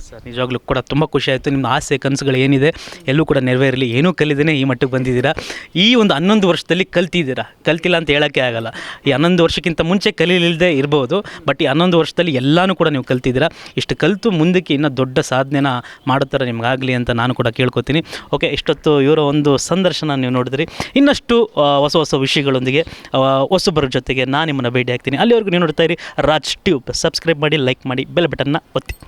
Sir, ನಿಜವಾಗ್ಲೂ ಕೂಡ ತುಂಬ ಖುಷಿ ಆಯಿತು. ನಿಮ್ಮ ಆಸೆ ಕನಸುಗಳು ಏನಿದೆ ಎಲ್ಲೂ ಕೂಡ ನೆರವೇರಲಿ. ಏನೂ ಕಲಿದೇನೆ ಈ ಮಟ್ಟಕ್ಕೆ ಬಂದಿದ್ದೀರಾ. ಈ ಒಂದು 11 ವರ್ಷದಲ್ಲಿ ಕಲ್ತಿದ್ದೀರಾ, ಕಲ್ತಿಲ್ಲ ಅಂತ ಹೇಳೋಕ್ಕೆ ಆಗಲ್ಲ. ಈ 11 ವರ್ಷಕ್ಕಿಂತ ಮುಂಚೆ ಕಲೀಲಿಲ್ಲದೆ ಇರ್ಬೋದು, ಬಟ್ ಈ 11 ವರ್ಷದಲ್ಲಿ ಎಲ್ಲನೂ ಕೂಡ ನೀವು ಕಲ್ತಿದ್ದೀರಾ. ಇಷ್ಟು ಕಲಿತು ಮುಂದಕ್ಕೆ ಇನ್ನೂ ದೊಡ್ಡ ಸಾಧನೆನ ಮಾಡೋ ಥರ ನಿಮಗಾಗಲಿ ಅಂತ ನಾನು ಕೂಡ ಕೇಳ್ಕೊತೀನಿ. ಓಕೆ, ಇಷ್ಟೊತ್ತು ಇವರ ಒಂದು ಸಂದರ್ಶನ ನೀವು ನೋಡಿದ್ರಿ. ಇನ್ನಷ್ಟು ಹೊಸ ಹೊಸ ವಿಷಯಗಳೊಂದಿಗೆ ಹೊಸಬರ ಜೊತೆಗೆ ನಾನು ನಿಮ್ಮನ್ನು ಭೇಟಿ ಆಗ್ತೀನಿ. ಅಲ್ಲಿವರೆಗೂ ನೀವು ನೋಡ್ತಾ ಇರಿ ರಾಜ್ ಟ್ಯೂಬ್. ಸಬ್ಸ್ಕ್ರೈಬ್ ಮಾಡಿ, ಲೈಕ್ ಮಾಡಿ, ಬೆಲ್ ಬಟನ್ನ ಒತ್ತಿ.